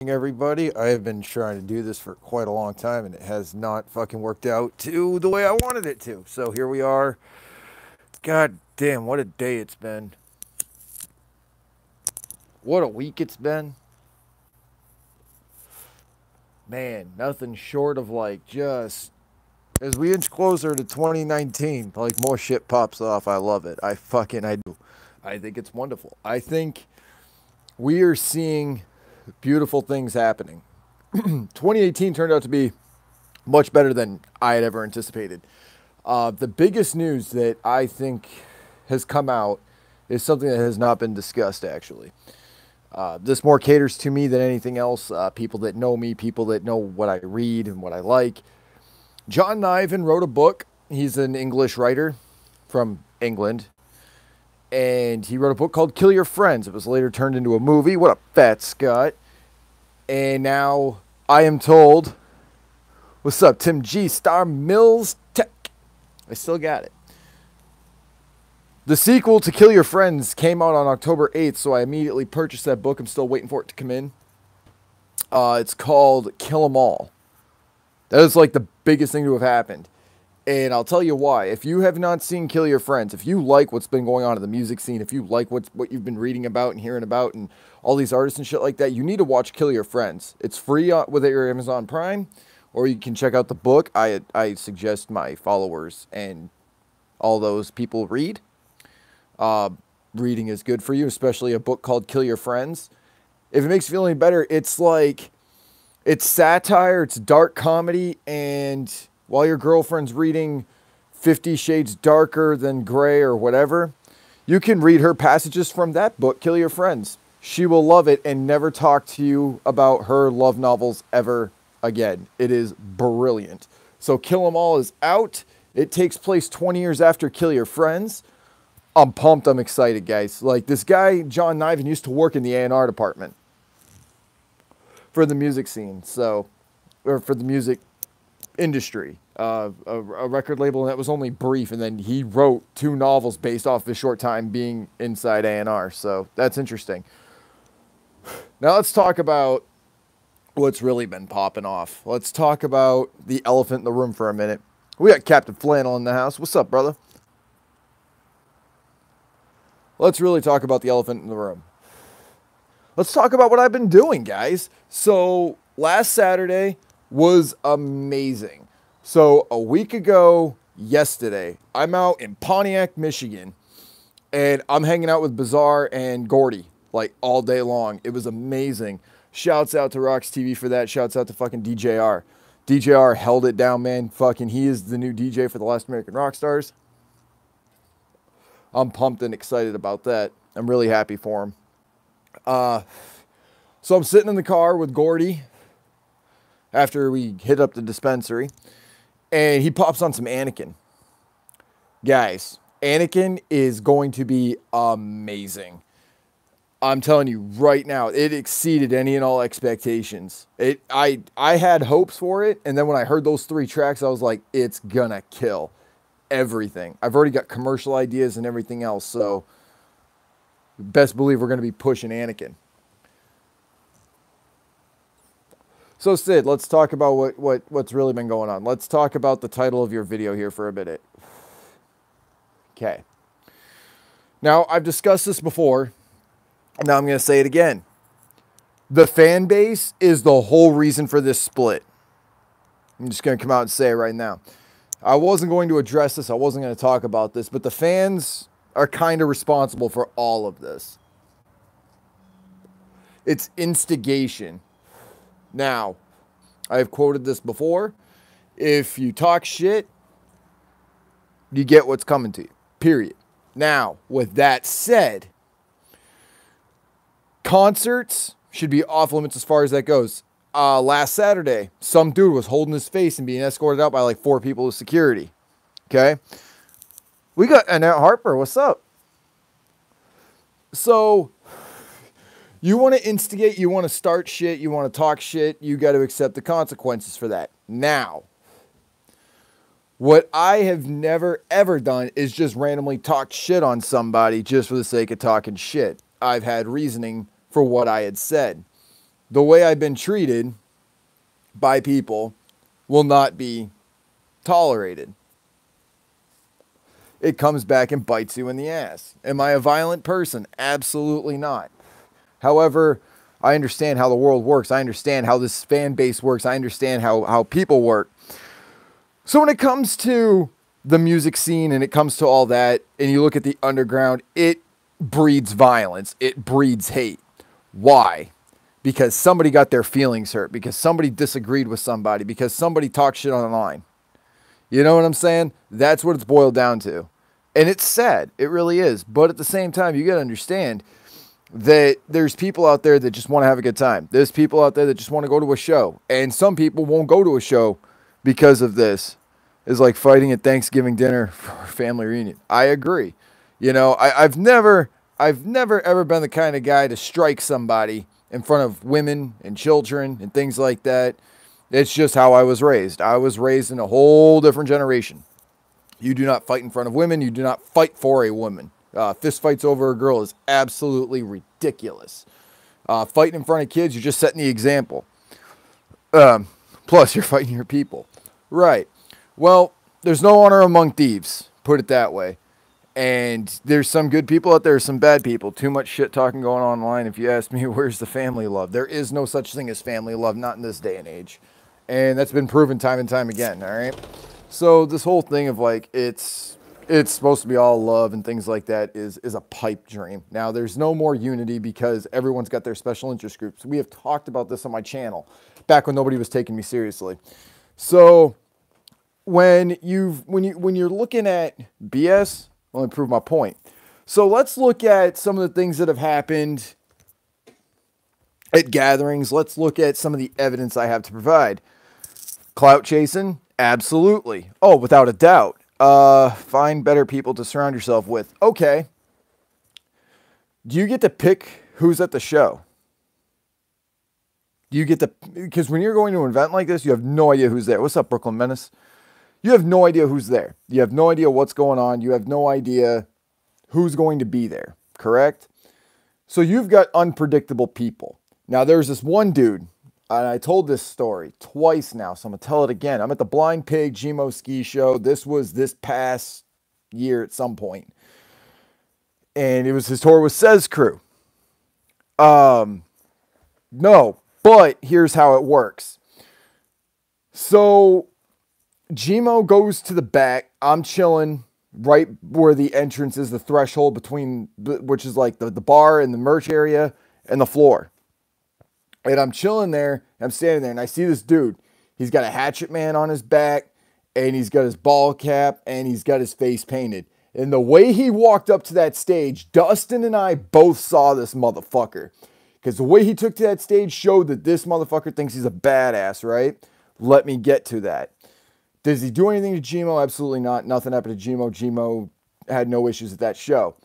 Everybody. I have been trying to do this for quite a long time and it has not fucking worked out to the way I wanted it to. So here we are. God damn, what a day it's been. What a week it's been. Man, nothing short of like just as we inch closer to 2019, like more shit pops off. I love it. I do. I think it's wonderful. I think we are seeing beautiful things happening. 2018 turned out to be much better than I had ever anticipated. The biggest news that I think has come out is something that has not been discussed, actually. This more caters to me than anything else. People that know me, people that know what I read and what I like. John Niven wrote a book. He's an English writer from England. And he wrote a book called Kill Your Friends. It was later turned into a movie. What a fat Scott. And now I am told, what's up, Tim G, Star Mills Tech. I still got it. The sequel to Kill Your Friends came out on October 8th, so I immediately purchased that book. I'm still waiting for it to come in. It's called Kill 'Em All. That is like the biggest thing to have happened. And I'll tell you why. If you have not seen Kill Your Friends, if you like what's been going on in the music scene, if you like what you've been reading about and hearing about and all these artists and shit like that, you need to watch Kill Your Friends. It's free with your Amazon Prime, or you can check out the book. I suggest my followers and all those people read. Reading is good for you, especially a book called Kill Your Friends. If it makes you feel any better, it's like, it's satire, it's dark comedy, and while your girlfriend's reading 50 Shades Darker Than Grey or whatever, you can read her passages from that book, Kill Your Friends. She will love it and never talk to you about her love novels ever again. It is brilliant. So Kill 'Em All is out. It takes place 20 years after Kill Your Friends. I'm pumped. I'm excited, guys. Like, this guy, John Niven, used to work in the A&R department for the music scene. So, or for the music industry, a record label, and that was only brief. And then he wrote 2 novels based off his short time being inside A&R. So that's interesting. Now let's talk about what's really been popping off. Let's talk about the elephant in the room for a minute. We got Captain Flannel in the house. What's up, brother? Let's really talk about the elephant in the room. Let's talk about what I've been doing, guys. So last Saturday was amazing. So a week ago, yesterday, I'm out in Pontiac, Michigan, and I'm hanging out with Bizarre and Gordy like all day long. It was amazing. Shouts out to Rocks TV for that. Shouts out to fucking DJR. DJR held it down, man. Fucking, he is the new DJ for the Last American Rockstars. I'm pumped and excited about that. I'm really happy for him. So I'm sitting in the car with Gordy after we hit up the dispensary, and he pops on some Anakin. Guys, Anakin is going to be amazing. I'm telling you right now, it exceeded any and all expectations. I had hopes for it, and then when I heard those 3 tracks, I was like, it's gonna kill everything. I've already got commercial ideas and everything else, so best believe we're going to be pushing Anakin. So Sid, let's talk about what's really been going on. Let's talk about the title of your video here for a minute. Okay. Now, I've discussed this before. Now I'm going to say it again. The fan base is the whole reason for this split. I'm just going to come out and say it right now. I wasn't going to address this. I wasn't going to talk about this, but the fans are kind of responsible for all of this. It's instigation. Now, I've quoted this before. If you talk shit, you get what's coming to you. Period. Now, with that said, concerts should be off limits as far as that goes. Last Saturday, some dude was holding his face and being escorted out by like 4 people with security. Okay? We got Annette Harper. What's up? So, you want to instigate, you want to start shit, you want to talk shit, you got to accept the consequences for that. Now, what I have never ever done is just randomly talk shit on somebody just for the sake of talking shit. I've had reasoning for what I had said. the way I've been treated by people will not be tolerated. It comes back and bites you in the ass. Am I a violent person? Absolutely not. However, I understand how the world works. I understand how this fan base works. I understand how people work. So when it comes to the music scene and it comes to all that, and you look at the underground, it breeds violence. It breeds hate. Why? Because somebody got their feelings hurt. Because somebody disagreed with somebody. Because somebody talked shit online. You know what I'm saying? That's what it's boiled down to. And it's sad. It really is. But at the same time, you got to understand that there's people out there that just want to have a good time. There's people out there that just want to go to a show. And some people won't go to a show because of this. It's like fighting at Thanksgiving dinner for a family reunion. I agree. You know, I've never ever been the kind of guy to strike somebody in front of women and children and things like that. It's just how I was raised. I was raised in a whole different generation. You do not fight in front of women. You do not fight for a woman. Fist fights over a girl is absolutely ridiculous. Fighting in front of kids, you're just setting the example. Plus, you're fighting your people. Right. Well, there's no honor among thieves, put it that way. And there's some good people out there, some bad people. Too much shit talking going on online. If you ask me, where's the family love? There is no such thing as family love, not in this day and age. And that's been proven time and time again, all right? So this whole thing of like, it's supposed to be all love and things like that is a pipe dream. Now, there's no more unity because everyone's got their special interest groups. We have talked about this on my channel back when nobody was taking me seriously. So when you're looking at BS, let me prove my point. So let's look at some of the things that have happened at gatherings. Let's look at some of the evidence I have to provide. Clout chasing? Absolutely. Oh, without a doubt. Find better people to surround yourself with. Okay. Do you get to pick who's at the show? Do you get to, because when you're going to an event like this, you have no idea who's there. What's up, Brooklyn Menace? You have no idea who's there. You have no idea what's going on. You have no idea who's going to be there, correct? So you've got unpredictable people. Now, there's this one dude, and I told this story twice now, so I'm going to tell it again. I'm at the Blind Pig GMO Ski Show. This was this past year at some point. And it was his tour with Says Crew. No, but here's how it works. So GMO goes to the back. I'm chilling right where the entrance is, the threshold between, which is like the bar and the merch area and the floor. And I'm chilling there. I'm standing there and I see this dude. He's got a Hatchet Man on his back and he's got his ball cap and he's got his face painted. And the way he walked up to that stage, Dustin and I both saw this motherfucker. Because the way he took to that stage showed that this motherfucker thinks he's a badass, right? Let me get to that. Does he do anything to GMO? Absolutely not. Nothing happened to GMO. GMO had no issues at that show.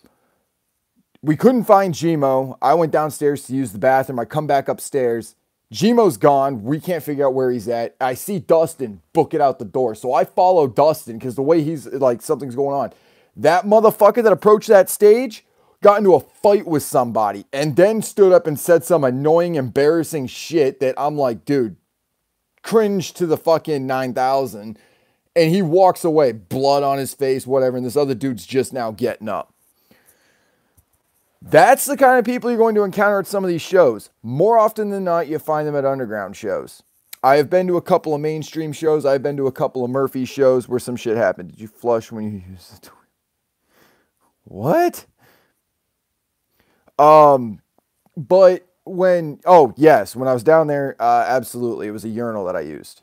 We couldn't find GMO. I went downstairs to use the bathroom. I come back upstairs. GMO's gone. We can't figure out where he's at. I see Dustin book it out the door. So I follow Dustin because the way he's like, something's going on. That motherfucker that approached that stage got into a fight with somebody and then stood up and said some annoying, embarrassing shit that I'm like, dude, cringe to the fucking 9,000. And he walks away, blood on his face, whatever. And this other dude's just now getting up. That's the kind of people you're going to encounter at some of these shows. More often than not, you find them at underground shows. I have been to a couple of mainstream shows. I've been to a couple of Murphy shows where some shit happened. Did you flush when you used the toilet? What? But when, oh yes, when I was down there, absolutely. It was a urinal that I used.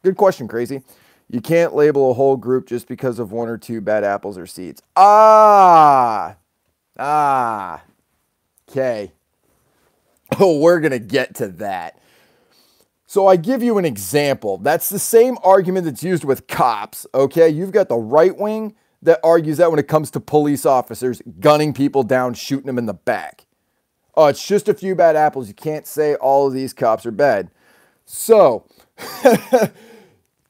Good question, Crazy. You can't label a whole group just because of one or two bad apples or seeds. Okay. Oh, we're going to get to that. So I give you an example. That's the same argument that's used with cops, okay? You've got the right wing that argues that when it comes to police officers gunning people down, shooting them in the back. Oh, it's just a few bad apples. You can't say all of these cops are bad. So,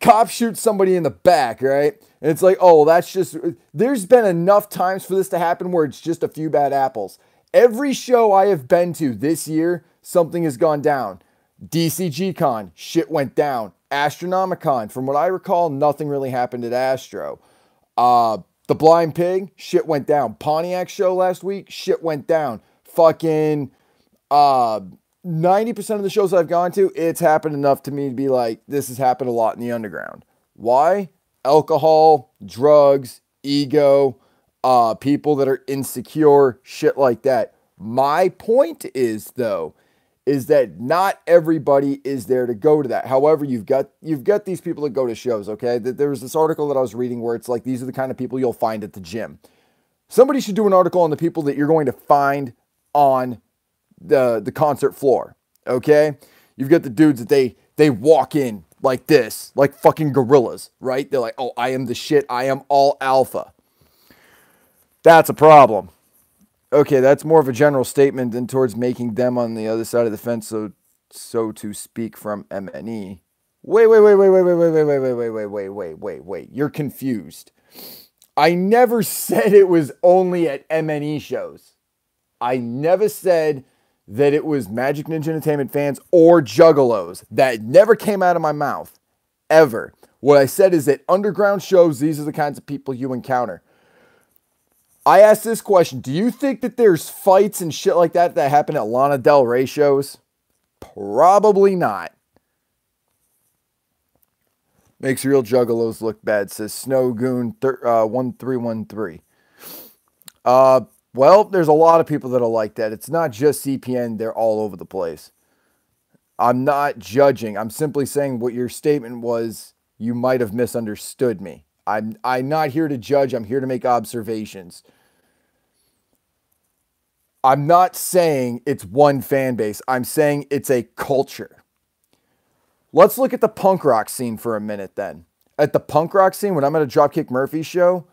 cop shoots somebody in the back, right? And it's like, oh, well, that's just, there's been enough times for this to happen where it's just a few bad apples. Every show I have been to this year, something has gone down. DCG Con, shit went down. Astronomicon, from what I recall, nothing really happened at Astro. The Blind Pig, shit went down. Pontiac show last week, shit went down. Fucking 90% of the shows I've gone to, it's happened enough to me to be like, this has happened a lot in the underground. Why? Alcohol, drugs, ego, people that are insecure, shit like that. My point is, though, is that not everybody is there to go to that. However, you've got these people that go to shows, okay? There was this article that I was reading where it's like, these are the kind of people you'll find at the gym. Somebody should do an article on the people that you're going to find on the concert floor, okay? You've got the dudes that they walk in like this, like fucking gorillas, right? They're like, oh, I am the shit. I am all alpha. That's a problem. Okay, that's more of a general statement than towards making them on the other side of the fence, so to speak, from MNE. Wait. You're confused. I never said it was only at MNE shows. I never said that it was Magic Ninja Entertainment fans or juggalos. That never came out of my mouth. Ever. What I said is that underground shows, these are the kinds of people you encounter. I asked this question. Do you think that there's fights and shit like that happen at Lana Del Rey shows? Probably not. Makes real juggalos look bad, says Snowgoon 1313. Well, there's a lot of people that are like that. It's not just CPN. They're all over the place. I'm not judging. I'm simply saying what your statement was, you might have misunderstood me. I'm not here to judge. I'm here to make observations. I'm not saying it's one fan base. I'm saying it's a culture. Let's look at the punk rock scene for a minute then. At the punk rock scene, when I'm at a Dropkick Murphy show,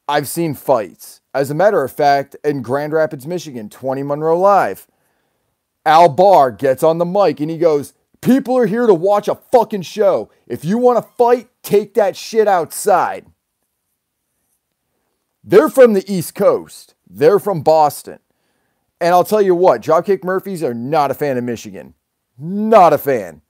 I've seen fights. As a matter of fact, in Grand Rapids, Michigan, 20 Monroe Live, Al Barr gets on the mic and he goes, people are here to watch a fucking show. If you want to fight, take that shit outside. They're from the East Coast. They're from Boston. And I'll tell you what, Dropkick Murphys are not a fan of Michigan. Not a fan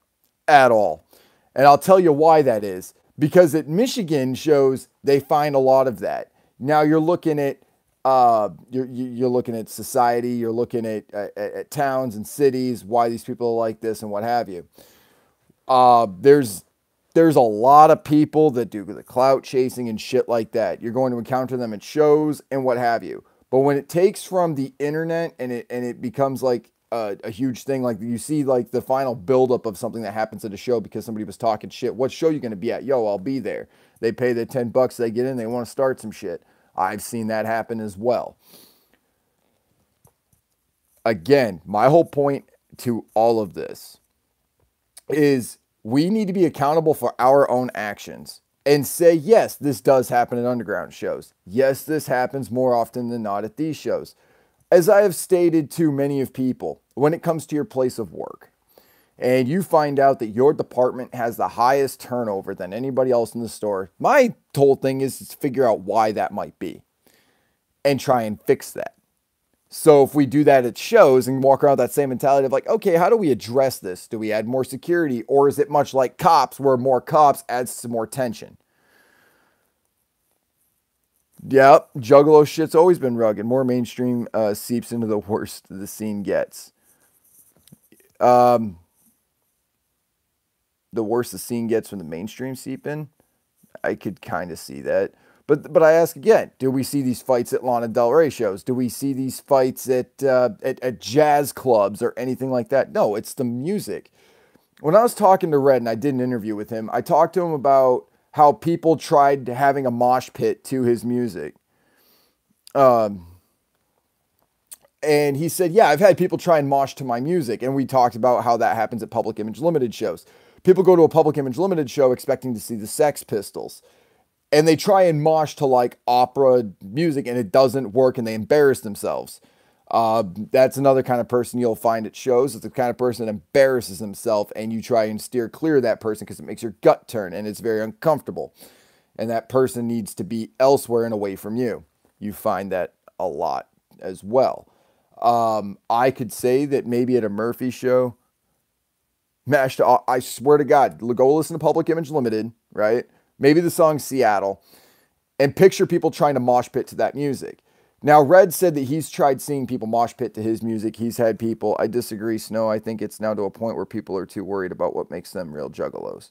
at all. And I'll tell you why that is. Because at Michigan shows, they find a lot of that. Now you're looking at you're looking at society, you're looking at towns and cities, why these people are like this and what have you. There's a lot of people that do the clout chasing and shit like that. You're going to encounter them at shows and what have you. But when it takes from the internet and it becomes like a huge thing, like you see like the final buildup of something that happens at a show because somebody was talking shit. What show you going to be at? Yo, I'll be there. They pay their $10, they get in, they want to start some shit. I've seen that happen as well. Again, my whole point to all of this is we need to be accountable for our own actions and say, yes, this does happen at underground shows. Yes, this happens more often than not at these shows. As I have stated to many of people, when it comes to your place of work, and you find out that your department has the highest turnover than anybody else in the store, my whole thing is to figure out why that might be and try and fix that. So if we do that at shows and walk around that same mentality of like, okay, how do we address this? Do we add more security? Or is it much like cops where more cops adds some more tension? Yep, juggalo shit's always been rugged. More mainstream seeps into the worse the scene gets. The worse the scene gets from the mainstream seep in, I could kind of see that. But I ask again, do we see these fights at Lana Del Rey shows? Do we see these fights at jazz clubs or anything like that? No, it's the music. When I was talking to Red and I did an interview with him, I talked to him about how people tried having a mosh pit to his music. And he said, yeah, I've had people try and mosh to my music. And we talked about how that happens at Public Image Limited shows. People go to a Public Image Limited show expecting to see the Sex Pistols. And they try and mosh to like opera music and it doesn't work and they embarrass themselves. That's another kind of person you'll find at shows. It's the kind of person that embarrasses himself and you try and steer clear of that person because it makes your gut turn and it's very uncomfortable. And that person needs to be elsewhere and away from you. You find that a lot as well. I could say that maybe at a Murphy show, I swear to God, go listen to Public Image Limited, right? Maybe the song Seattle, and picture people trying to mosh pit to that music. Now, Red said that he's tried seeing people mosh pit to his music. He's had people. I disagree, Snow. I think it's now to a point where people are too worried about what makes them real juggalos.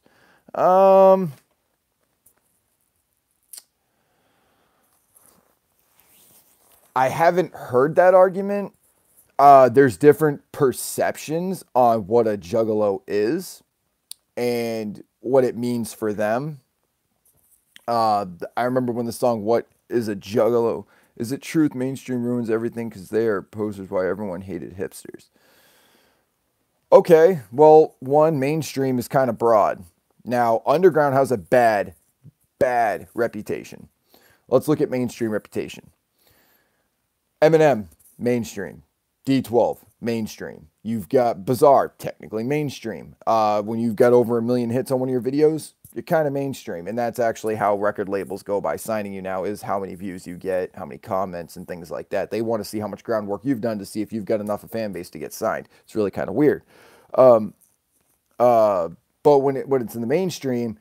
I haven't heard that argument. There's different perceptions on what a juggalo is and what it means for them. I remember when the song "What is a Juggalo?" Is it truth? Mainstream ruins everything because they are posers. Why everyone hated hipsters. Okay, well, one, mainstream is kind of broad. Now, underground has a bad reputation. Let's look at mainstream reputation. Eminem, mainstream. D12, mainstream. You've got Bizarre, technically mainstream. When you've got over 1 million hits on one of your videos, you're kind of mainstream. And that's actually how record labels go by signing you now, is how many views you get, how many comments and things like that. They want to see how much groundwork you've done to see if you've got enough of a fan base to get signed. It's really kind of weird. But when it's in the mainstream,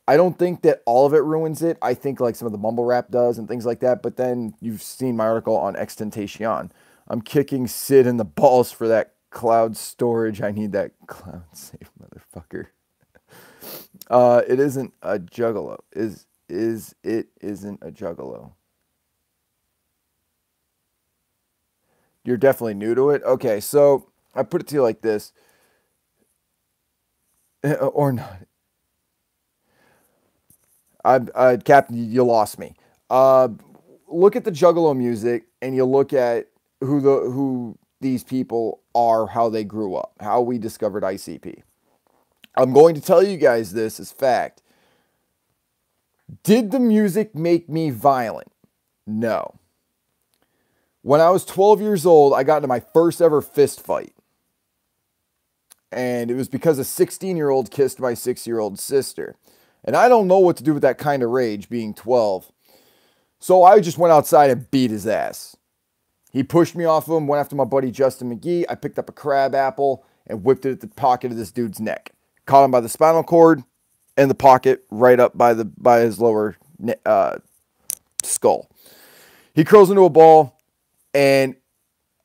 I don't think that all of it ruins it. I think like some of the mumble rap does and things like that. But then you've seen my article on XXXTentacion. I'm kicking Sid in the balls for that cloud storage. I need that cloud safe motherfucker. It isn't a juggalo. It isn't a juggalo. You're definitely new to it. Okay, so I put it to you like this. Or not. Captain, you lost me. Look at the juggalo music and you look at who these people are, how they grew up, how we discovered ICP. I'm going to tell you guys this as fact. Did the music make me violent? No. When I was 12 years old, I got into my first ever fist fight. And it was because a 16-year-old kissed my 6-year-old sister. And I don't know what to do with that kind of rage being 12. So I just went outside and beat his ass. He pushed me off of him, went after my buddy Justin McGee. I picked up a crab apple and whipped it at the pocket of this dude's neck. Caught him by the spinal cord and the pocket right up by his lower skull. He curls into a ball and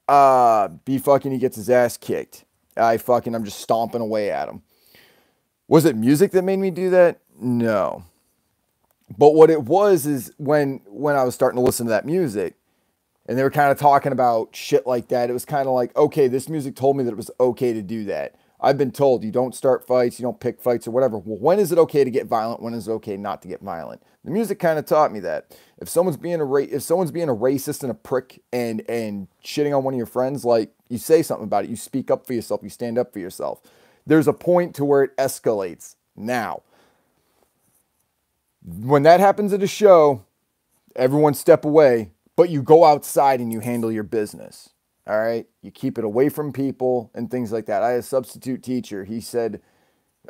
he gets his ass kicked. I'm just stomping away at him. Was it music that made me do that? No. But what it was is when I was starting to listen to that music and they were kind of talking about shit like that, it was kind of like, okay, this music told me that it was okay to do that. I've been told you don't start fights, you don't pick fights or whatever. Well, when is it okay to get violent? When is it okay not to get violent? The music kind of taught me that. If someone's being a racist and a prick and shitting on one of your friends, like, you say something about it. You speak up for yourself. You stand up for yourself. There's a point to where it escalates. Now, when that happens at a show, everyone step away, but you go outside and you handle your business. All right. You keep it away from people and things like that. I had a substitute teacher. He said,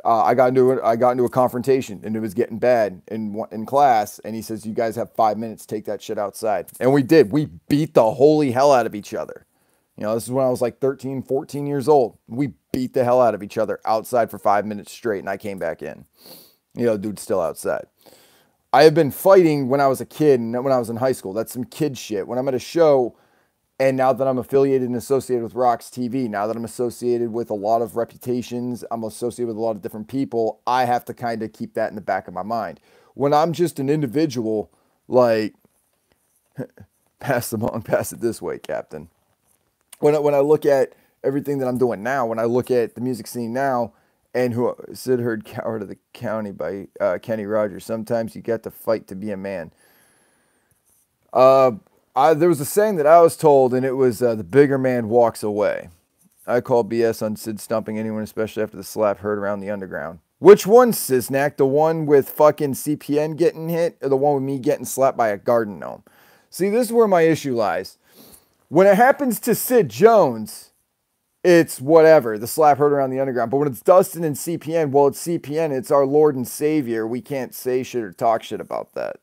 I got into a confrontation and it was getting bad in class. And he says, you guys have 5 minutes, take that shit outside. And we did. We beat the holy hell out of each other. You know, this is when I was like 13, 14 years old. We beat the hell out of each other outside for 5 minutes straight. And I came back in. You know, dude's still outside. I have been fighting when I was a kid and when I was in high school. That's some kid shit. When I'm at a show, and now that I'm affiliated and associated with Rocks TV, now that I'm associated with a lot of reputations, I'm associated with a lot of different people, I have to kind of keep that in the back of my mind. When I'm just an individual, like, pass it this way, Captain. When I look at everything that I'm doing now, when I look at the music scene now, and who Sid heard Coward of the County by Kenny Rogers, sometimes you get to fight to be a man. There was a saying that I was told, and it was, the bigger man walks away. I call BS on Sid stomping anyone, especially after the slap heard around the underground. Which one, Sisnak? The one with fucking CPN getting hit, or the one with me getting slapped by a garden gnome? See, this is where my issue lies. When it happens to Sid Jones, it's whatever, the slap heard around the underground. But when it's Dustin and CPN, well, it's CPN, it's our Lord and Savior. We can't say shit or talk shit about that.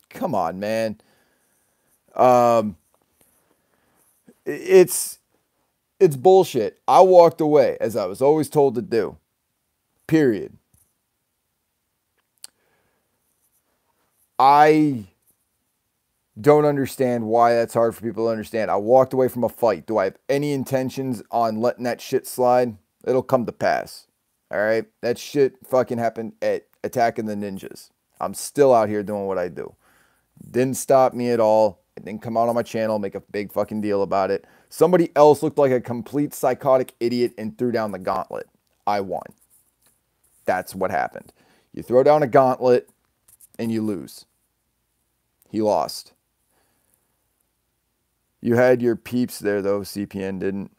Come on, man. It's bullshit. I walked away as I was always told to do. Period. I don't understand why that's hard for people to understand. I walked away from a fight. Do I have any intentions on letting that shit slide? It'll come to pass. All right? That shit fucking happened at Attack of the Ninjas. I'm still out here doing what I do. Didn't stop me at all. It didn't come out on my channel, make a big fucking deal about it. Somebody else looked like a complete psychotic idiot and threw down the gauntlet. I won. That's what happened. You throw down a gauntlet and you lose. He lost. You had your peeps there, though. CPN didn't.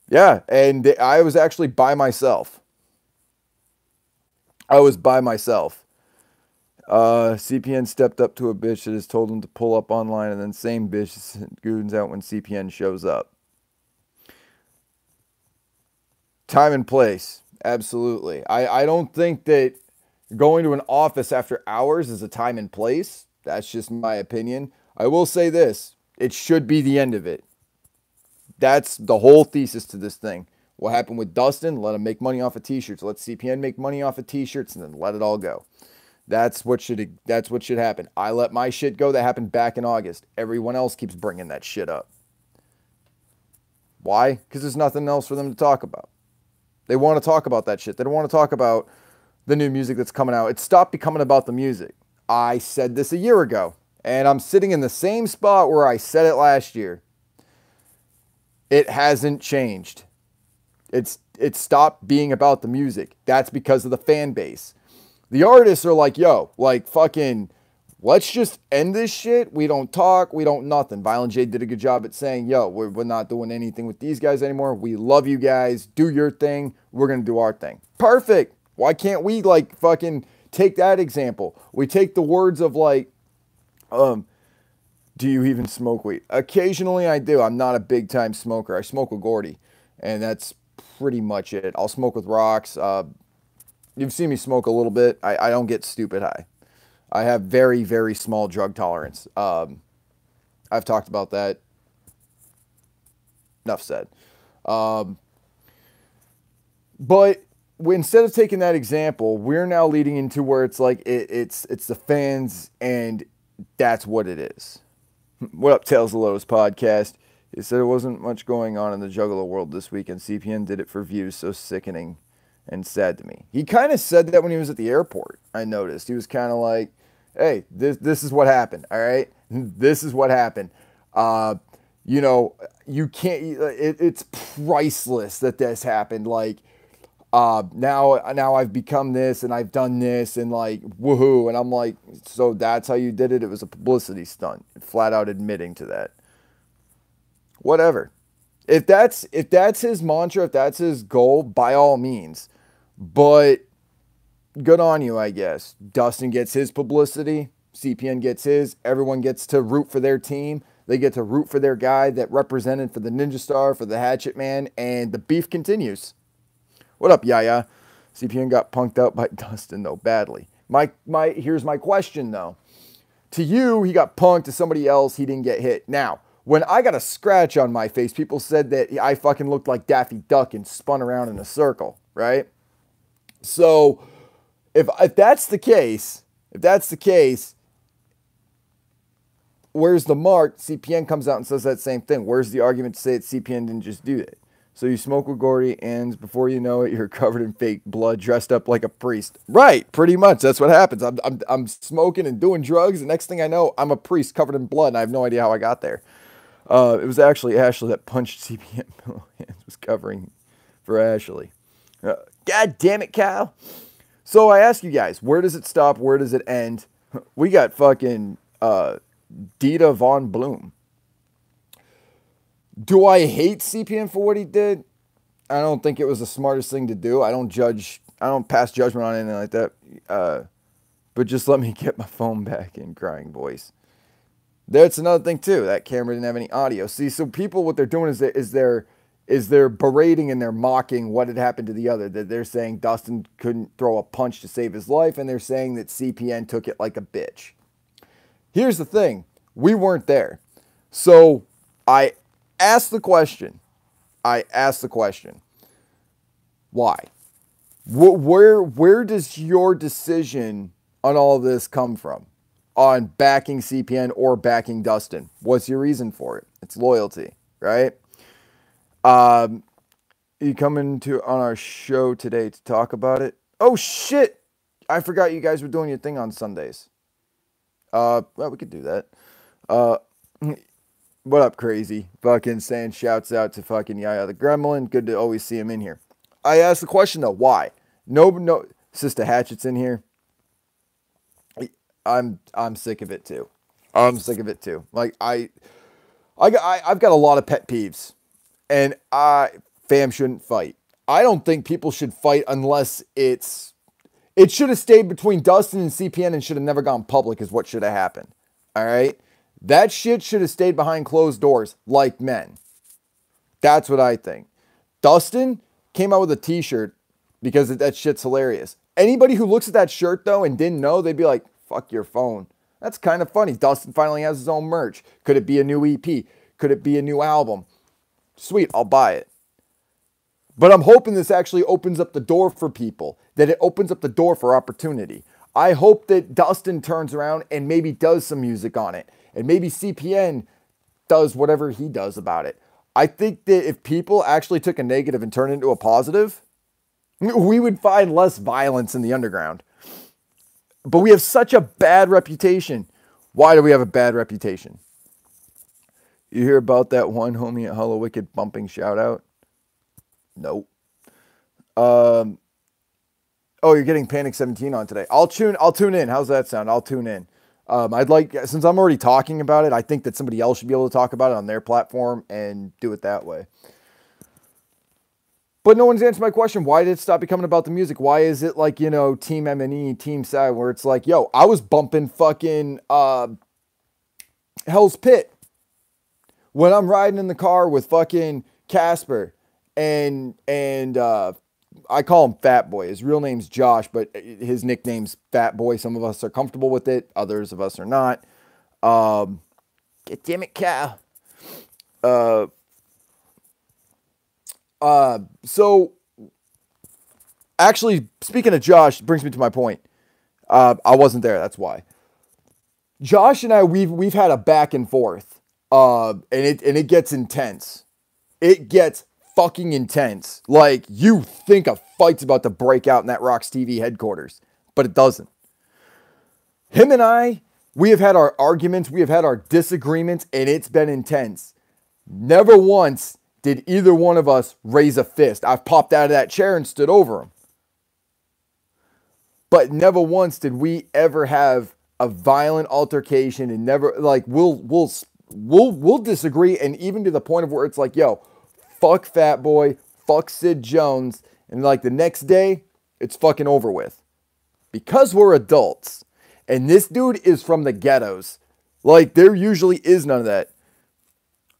Yeah, and I was actually by myself. I was by myself. CPN stepped up to a bitch that has told him to pull up online, and then same bitch goons out when CPN shows up. Time and place. Absolutely. I don't think that going to an office after hours is a time and place. That's just my opinion. I will say this. It should be the end of it. That's the whole thesis to this thing. What happened with Dustin? Let him make money off of t-shirts. Let CPN make money off of t-shirts and then let it all go. That's what should happen. I let my shit go. That happened back in August. Everyone else keeps bringing that shit up. Why? Because there's nothing else for them to talk about. They want to talk about that shit. They don't want to talk about the new music that's coming out. It stopped becoming about the music. I said this a year ago, and I'm sitting in the same spot where I said it last year. It hasn't changed. It stopped being about the music. That's because of the fan base. The artists are like, yo, like fucking, let's just end this shit. We don't talk. We don't nothing. Violent J did a good job at saying, yo, we're not doing anything with these guys anymore. We love you guys. Do your thing. We're going to do our thing. Perfect. Why can't we like fucking take that example? We take the words of like, do you even smoke weed? Occasionally I do. I'm not a big time smoker. I smoke with Gordy, and that's pretty much it. I'll smoke with rocks. You've seen me smoke a little bit. I don't get stupid high. I have very, very small drug tolerance. I've talked about that. Enough said. But instead of taking that example, we're now leading into where it's like it's the fans, and that's what it is. What up, Tales of Lowe's podcast? He said there wasn't much going on in the Juggalo world this week, and CPN did it for views. So sickening and sad to me. He kind of said that when he was at the airport. I noticed he was kind of like, "Hey, this is what happened. All right, this is what happened. You know, you can't. It's priceless that this happened. Like, now I've become this and I've done this and like woohoo." And I'm like, so that's how you did it? It was a publicity stunt. Flat out admitting to that. Whatever. If that's his mantra, if that's his goal, by all means. But good on you, I guess. Dustin gets his publicity. CPN gets his. Everyone gets to root for their team. They get to root for their guy that represented for the Ninja Star, for the Hatchet Man, and the beef continues. What up, Yaya? CPN got punked out by Dustin, though, badly. Here's my question, though. To you, he got punked. To somebody else, he didn't get hit. Now, when I got a scratch on my face, people said that I fucking looked like Daffy Duck and spun around in a circle, right? So, if that's the case, where's the mark? CPN comes out and says that same thing. Where's the argument to say that CPN didn't just do that? So you smoke with Gordy, and before you know it, you're covered in fake blood, dressed up like a priest. Right, pretty much. That's what happens. I'm smoking and doing drugs. The next thing I know, I'm a priest covered in blood, and I have no idea how I got there. It was actually Ashley that punched CPN. It was covering for Ashley. God damn it, Kyle. So I ask you guys, where does it stop? Where does it end? We got fucking Dita Von Bloom. Do I hate CPN for what he did? I don't think it was the smartest thing to do. I don't pass judgment on anything like that. But just let me get my phone back in, crying voice. That's another thing too. That camera didn't have any audio. See, so people, what they're doing is they're berating and they're mocking what had happened to the other. That they're saying Dustin couldn't throw a punch to save his life, and they're saying that CPN took it like a bitch. Here's the thing. We weren't there. So I asked the question. Why? Where does your decision on all this come from? On backing CPN or backing Dustin? What's your reason for it? It's loyalty, right? You coming to on our show today to talk about it? Oh shit! I forgot you guys were doing your thing on Sundays. Well, we could do that. What up, crazy? Fucking saying shouts out to fucking Yaya the Gremlin. Good to always see him in here. I asked the question though, why? No, Sister Hatchet's in here. I'm sick of it too. Like I've got a lot of pet peeves, and fam shouldn't fight. I don't think people should fight unless it should have stayed between Dustin and CPN and should have never gone public is what should have happened. All right? That shit should have stayed behind closed doors like men. That's what I think. Dustin came out with a t-shirt because that shit's hilarious. Anybody who looks at that shirt though and didn't know, they'd be like, fuck your phone. That's kind of funny. Dustin finally has his own merch. Could it be a new EP? Could it be a new album? Sweet, I'll buy it. But I'm hoping this actually opens up the door for people, that it opens up the door for opportunity. I hope that Dustin turns around and maybe does some music on it. And maybe CPN does whatever he does about it. I think that if people actually took a negative and turned it into a positive, we would find less violence in the underground. But we have such a bad reputation. Why do we have a bad reputation? You hear about that one homie at Hollow Wicked bumping shout out? Nope. Oh, you're getting Panic 17 on today. I'll tune in. How's that sound? I'll tune in. I'd like, since I'm already talking about it, I think that somebody else should be able to talk about it on their platform and do it that way. But no one's answered my question. Why did it stop becoming about the music? Why is it like, Team M&E, Team Sad, where it's like, yo, I was bumping fucking Hell's Pit when I'm riding in the car with fucking Casper and I call him Fat Boy. His real name's Josh, but his nickname's Fat Boy. Some of us are comfortable with it. Others of us are not. God damn it, Cal. So actually, speaking of Josh, brings me to my point. I wasn't there. That's why. Josh and I, we've had a back and forth. And it gets intense. It gets fucking intense. Like, you think a fight's about to break out in that Rocks TV headquarters, but it doesn't. Him and I, we have had our arguments, we have had our disagreements, and it's been intense. Never once did either one of us raise a fist. I've popped out of that chair and stood over him. But never once did we ever have a violent altercation, and never, like, we'll disagree, and even to the point of where it's like, yo, fuck Fat Boy, fuck Sid Jones, and like the next day, it's fucking over with. Because we're adults, and this dude is from the ghettos. Like, there usually is none of that.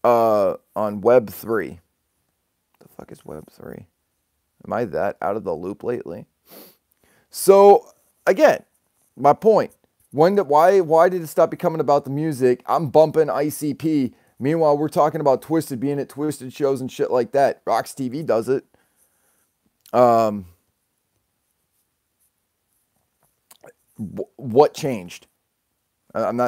On Web3. The fuck is Web3? Am I that out of the loop lately? So, again, my point. Why did it stop becoming about the music? I'm bumping ICP. Meanwhile, we're talking about Twisted being at Twisted shows and shit like that. Rocks TV does it. What changed? I'm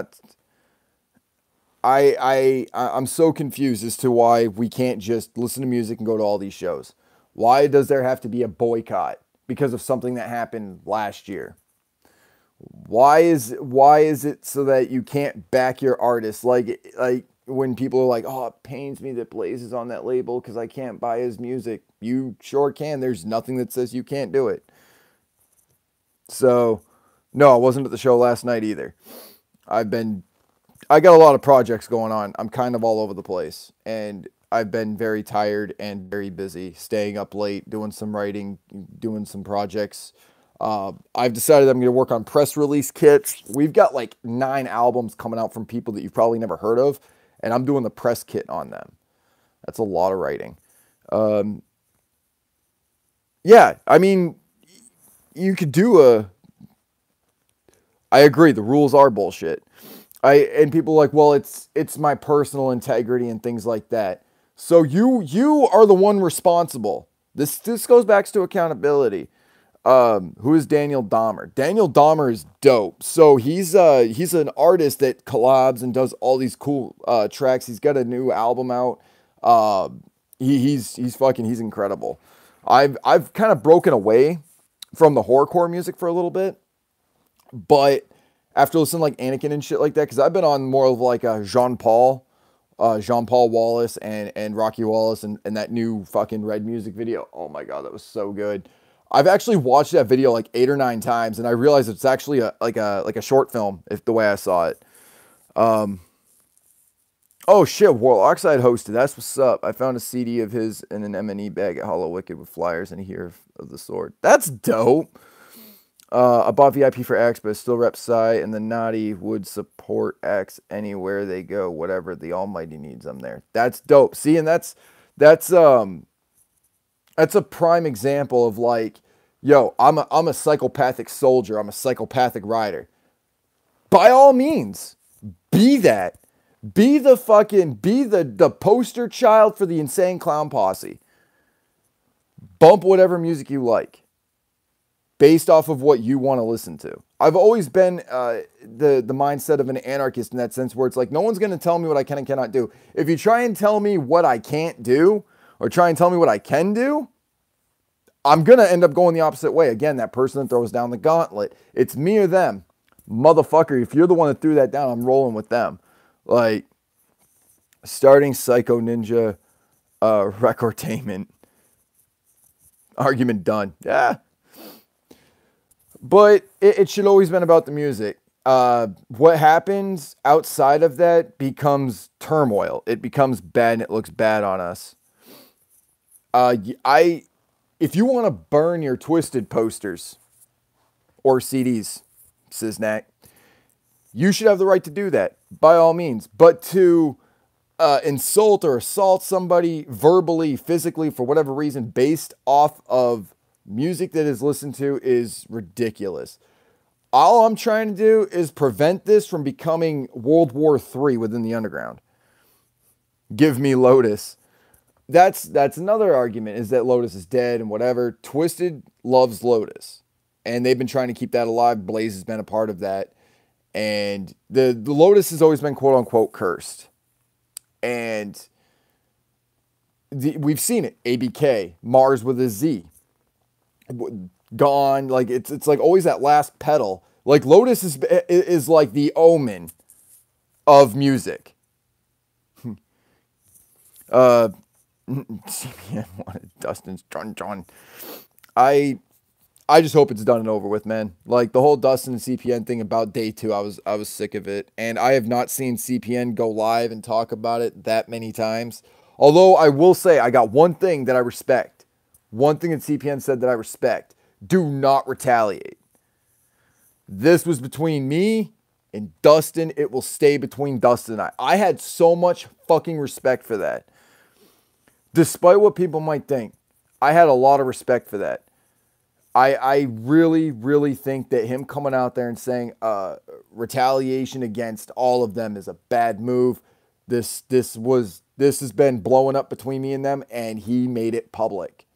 so confused as to why we can't just listen to music and go to all these shows. Why does there have to be a boycott because of something that happened last year? Why is it so that you can't back your artist? Like when people are like, oh, it pains me that Blaze is on that label because I can't buy his music. You sure can. There's nothing that says you can't do it. So, no, I wasn't at the show last night either. I got a lot of projects going on. I'm kind of all over the place. And I've been very tired and very busy, staying up late, doing some writing, doing some projects. I've decided I'm going to work on press release kits. We've got like 9 albums coming out from people that you've probably never heard of. And I'm doing the press kit on them. That's a lot of writing. Yeah, I mean, you could do I agree, the rules are bullshit. And people are like, well, it's my personal integrity and things like that. So you are the one responsible. This goes back to accountability. Who is Daniel Dahmer? Daniel Dahmer is dope. So he's an artist that collabs and does all these cool tracks. He's got a new album out. He's incredible. I've kind of broken away from the horrorcore music for a little bit, but after listening to like Anakin and shit like that, because I've been on more of like a Jean Paul Wallace and Rocky Wallace and that new fucking Red music video. Oh my God, that was so good. I've actually watched that video like 8 or 9 times, and I realized it's actually a short film, if the way I saw it. Oh shit, World Oxide hosted. That's what's up. I found a CD of his in an M&E bag at Hollow Wicked with flyers and here of the sword. That's dope. I bought VIP for X, but still rep Psy, and the Naughty would support X anywhere they go. Whatever the Almighty needs, I'm there. That's dope. See, and that's a prime example of like, yo, I'm a psychopathic soldier. I'm a psychopathic rider. By all means, be that. Be the poster child for the Insane Clown Posse. Bump whatever music you like, based off of what you want to listen to. I've always been the mindset of an anarchist in that sense, where it's like, no one's going to tell me what I can and cannot do. If you try and tell me what I can't do, or try and tell me what I can do, I'm going to end up going the opposite way. Again, that person that throws down the gauntlet. It's me or them. Motherfucker, if you're the one that threw that down, I'm rolling with them. Like, starting Psycho Ninja Recordtainment. Argument done. Yeah. But it should always been about the music. What happens outside of that becomes turmoil. It becomes bad and it looks bad on us. If you want to burn your Twisted posters or CDs, Siznak, you should have the right to do that, by all means. But to insult or assault somebody verbally, physically, for whatever reason, based off of music that is listened to is ridiculous. All I'm trying to do is prevent this from becoming World War III within the underground. Give me Lotus. That's another argument, is that Lotus is dead and whatever. Twisted loves Lotus, and they've been trying to keep that alive. Blaze has been a part of that. And the Lotus has always been quote unquote cursed. And we've seen it. ABK, Mars with a Z. Gone. Like it's like always that last pedal. Like Lotus is like the omen of music. CPN wanted Dustin's John. I just hope it's done and over with, man. Like the whole Dustin and CPN thing about day 2, I was sick of it. And I have not seen CPN go live and talk about it that many times. Although I will say I got one thing that I respect. One thing that CPN said that I respect. Do not retaliate. This was between me and Dustin. It will stay between Dustin and I. I had so much fucking respect for that. Despite what people might think, I had a lot of respect for that. I really, really think that him coming out there and saying retaliation against all of them is a bad move. This has been blowing up between me and them, and he made it public.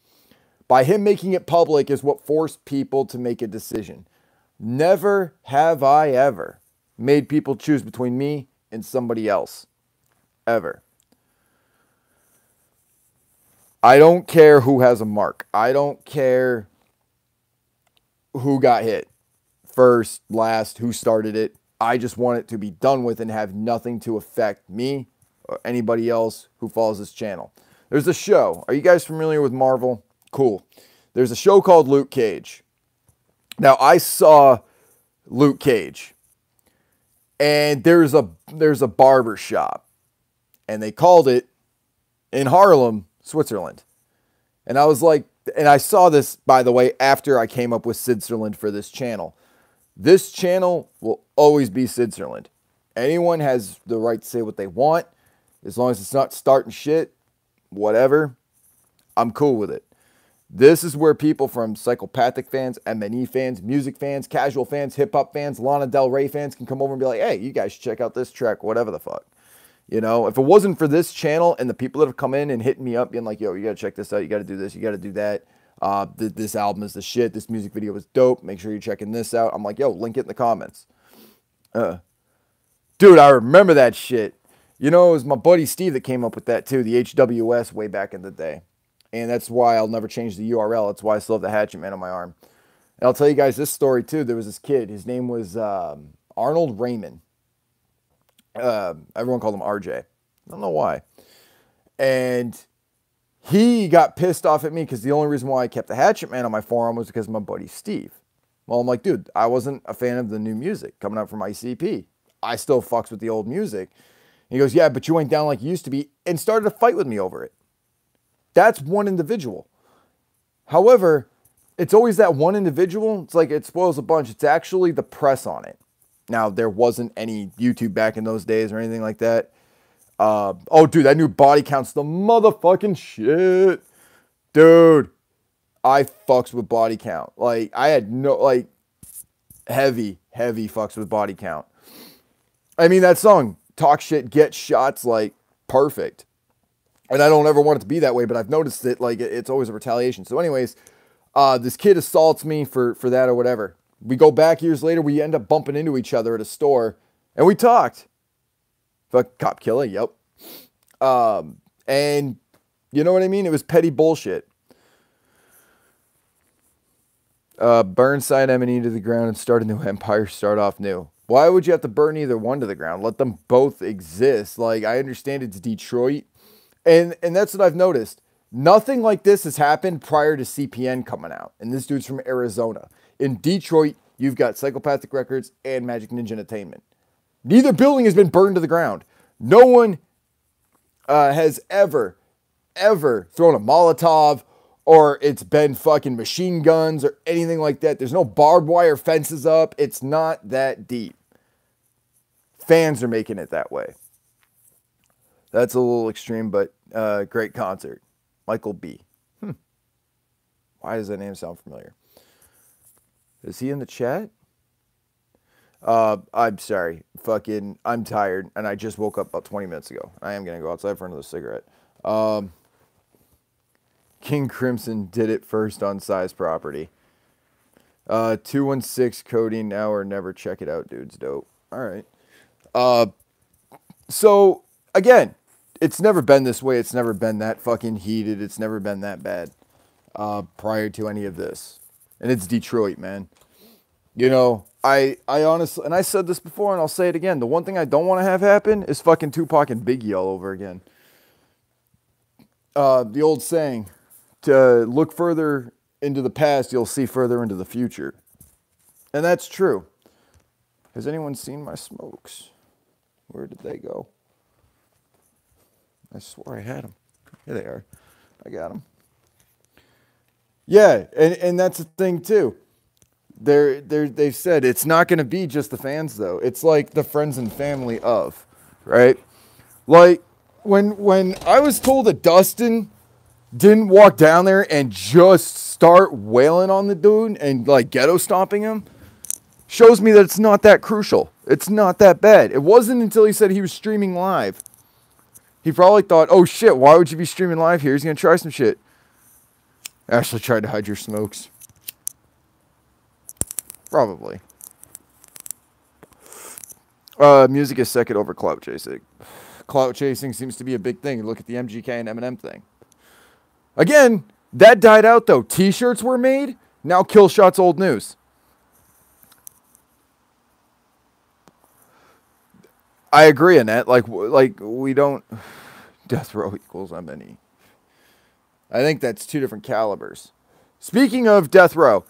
By him making it public is what forced people to make a decision. Never have I ever made people choose between me and somebody else. Ever. I don't care who has a mark. I don't care who got hit first, last, who started it. I just want it to be done with and have nothing to affect me or anybody else who follows this channel. There's a show. Are you guys familiar with Marvel? Cool. There's a show called Luke Cage. Now, I saw Luke Cage, and there's a barber shop, and they called it in Harlem, Switzerland. And I was like, and I saw this, by the way, after I came up with Switzerland for this channel. This channel will always be Switzerland. Anyone has the right to say what they want. As long as it's not starting shit, whatever, I'm cool with it. This is where people from Psychopathic fans, MNE fans, music fans, casual fans, hip-hop fans, Lana Del Rey fans can come over and be like, hey, you guys should check out this track, whatever the fuck. You know, if it wasn't for this channel and the people that have come in and hitting me up being like, yo, you got to check this out, you got to do this, you got to do that. This album is the shit. This music video is dope. Make sure you're checking this out. I'm like, yo, link it in the comments. Dude, I remember that shit. You know, it was my buddy Steve that came up with that too, the HWS way back in the day. And that's why I'll never change the URL. That's why I still have the Hatchet Man on my arm. And I'll tell you guys this story too. There was this kid. His name was Arnold Raymond. Everyone called him RJ. I don't know why. And he got pissed off at me because the only reason why I kept the Hatchet Man on my forearm was because of my buddy Steve. Well, I'm like, dude, I wasn't a fan of the new music coming out from ICP. I still fucks with the old music. And he goes, yeah, but you went down like you used to be, and started to fight with me over it. That's one individual. However, it's always that one individual. It's like it spoils a bunch. It's actually the press on it. Now, there wasn't any YouTube back in those days or anything like that. Oh, dude, that new Body Count's the motherfucking shit. Dude, I fucks with Body Count. Like, I had no, like, heavy fucks with Body Count. I mean, that song, Talk Shit, Get Shots, like, perfect. And I don't ever want it to be that way, but I've noticed that, like, it's always a retaliation. So anyways, this kid assaults me for that or whatever. We go back years later, we end up bumping into each other at a store, and we talked. Fuck, cop killer, yep. And you know what I mean? It was petty bullshit. Burnside M&E to the ground and start a new empire, start off new. Why would you have to burn either one to the ground? Let them both exist. Like, I understand it's Detroit. And that's what I've noticed. Nothing like this has happened prior to CPN coming out. And this dude's from Arizona. In Detroit, you've got Psychopathic Records and Magic Ninja Entertainment. Neither building has been burned to the ground. No one has ever thrown a Molotov, or it's been fucking machine guns or anything like that. There's no barbed wire fences up. It's not that deep. Fans are making it that way. That's a little extreme, but great concert. Michael B. Why does that name sound familiar? Is he in the chat? I'm sorry. I'm tired, and I just woke up about 20 minutes ago. I am going to go outside for another cigarette. King Crimson did it first on Size Property. 216 Cody now or never. Check it out, dude's dope. All right. So, again, it's never been this way. It's never been that fucking heated. It's never been that bad prior to any of this. And it's Detroit, man. You know, I honestly, and I said this before and I'll say it again, the one thing I don't want to have happen is fucking Tupac and Biggie all over again. The old saying, to look further into the past, you'll see further into the future. And that's true. Has anyone seen my smokes? Where did they go? I swore I had them. Here they are. I got them. Yeah, and that's the thing too. They've said it's not going to be just the fans though. It's like the friends and family of, right? Like when I was told that Dustin didn't walk down there and just start wailing on the dude and like ghetto stomping him, shows me that it's not that crucial. It's not that bad. It wasn't until he said he was streaming live. He probably thought, oh shit, why would you be streaming live here? He's going to try some shit. Ashley tried to hide your smokes. Probably. Music is second over clout chasing. Clout chasing seems to be a big thing. Look at the MGK and Eminem thing. Again, that died out though. T-shirts were made. Now Killshot's old news. I agree, Annette. Like we don't. Death Row equals MNE. I think that's two different calibers. Speaking of Death Row,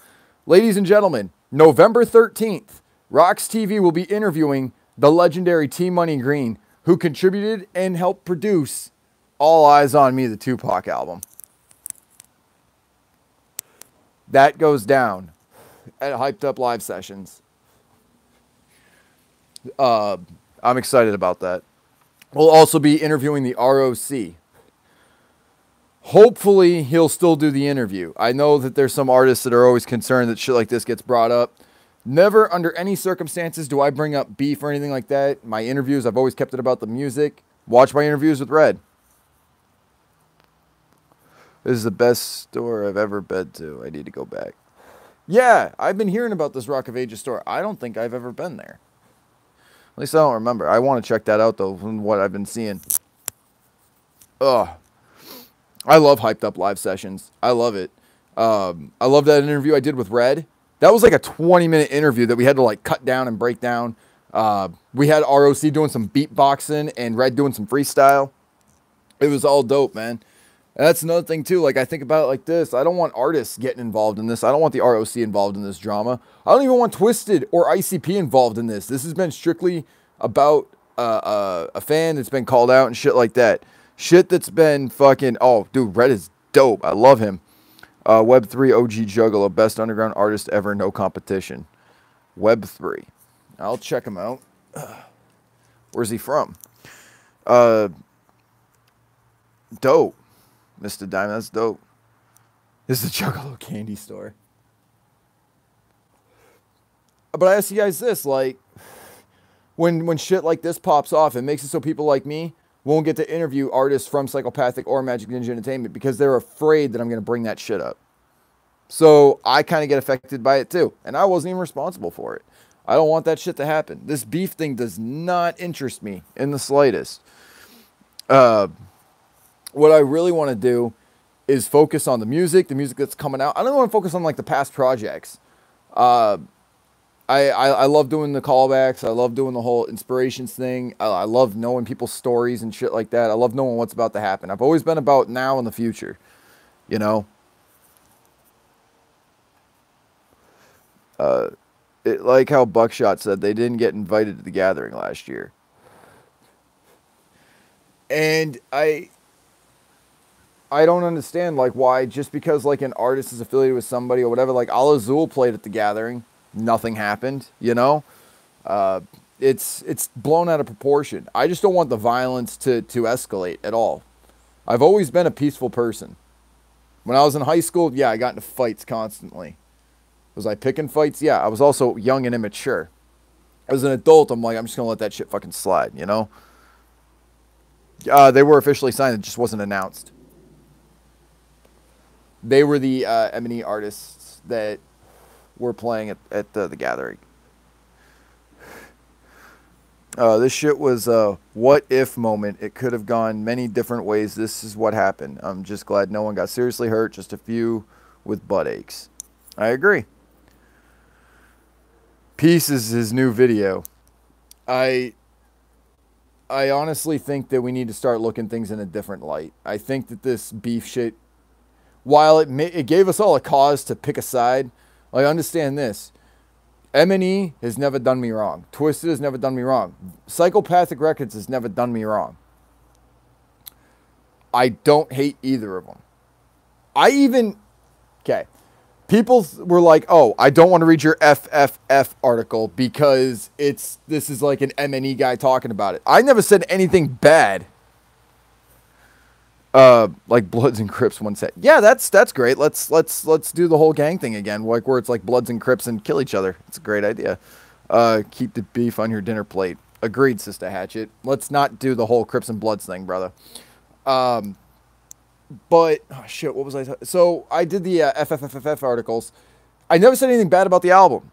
ladies and gentlemen, November 13th, Rocks TV will be interviewing the legendary T Money Green, who contributed and helped produce All Eyes on Me, the Tupac album. That goes down at Hyped Up Live Sessions. I'm excited about that. We'll also be interviewing the ROC. Hopefully, he'll still do the interview. I know that there's some artists that are always concerned that shit like this gets brought up. Never, under any circumstances, do I bring up beef or anything like that. My interviews, I've always kept it about the music. Watch my interviews with Red. This is the best store I've ever been to. I need to go back. Yeah, I've been hearing about this Rock of Ages store. I don't think I've ever been there. At least I don't remember. I want to check that out, though, from what I've been seeing. Ugh. I love hyped up live sessions. I love it. I love that interview I did with Red. That was like a 20-minute interview that we had to like cut down and break down. We had ROC doing some beatboxing and Red doing some freestyle. It was all dope, man. And that's another thing too. Like I think about it like this. I don't want artists getting involved in this. I don't want the ROC involved in this drama. I don't even want Twisted or ICP involved in this. This has been strictly about a fan that's been called out and shit like that. Shit that's been fucking... Oh, dude, Red is dope. I love him. Web3 OG Juggalo. Best underground artist ever. No competition. Web3. I'll check him out. Where's he from? Dope. Mr. Diamond, that's dope. This is the Juggalo candy store. But I ask you guys this, like... When shit like this pops off, it makes it so people like me won't get to interview artists from Psychopathic or Magic Ninja Entertainment because they're afraid that I'm going to bring that shit up. So I kind of get affected by it too. And I wasn't even responsible for it. I don't want that shit to happen. This beef thing does not interest me in the slightest. What I really want to do is focus on the music that's coming out. I don't want to focus on like the past projects. I love doing the callbacks. I love doing the whole inspirations thing. I love knowing people's stories and shit like that. I love knowing what's about to happen. I've always been about now and the future, you know? Like how Buckshot said, they didn't get invited to the gathering last year. And I don't understand, like, why, just because, like, an artist is affiliated with somebody or whatever, like, Al Azul played at the gathering. Nothing happened, you know? It's blown out of proportion. I just don't want the violence to escalate at all. I've always been a peaceful person. When I was in high school, yeah, I got into fights constantly. Was I picking fights? Yeah, I was also young and immature. As an adult, I'm like, I'm just going to let that shit fucking slide, you know? They were officially signed. It just wasn't announced. They were the M&E artists that were playing at the gathering. This shit was a what if moment. It could have gone many different ways. This is what happened. I'm just glad no one got seriously hurt. Just a few with butt aches. I agree. Peace is his new video. I honestly think that we need to start looking things in a different light. I think that this beef shit, while it gave us all a cause to pick a side, like, understand this. M&E has never done me wrong. Twisted has never done me wrong. Psychopathic Records has never done me wrong. I don't hate either of them. Okay. People were like, oh, I don't want to read your FFF article because this is like an M&E guy talking about it. I never said anything bad. Like Bloods and Crips once said. Yeah, that's great. Let's do the whole gang thing again. Like where it's like Bloods and Crips and kill each other. It's a great idea. Keep the beef on your dinner plate. Agreed, Sister Hatchet. Let's not do the whole Crips and Bloods thing, brother. But, oh shit, what was I so I did the FFFF articles. I never said anything bad about the album.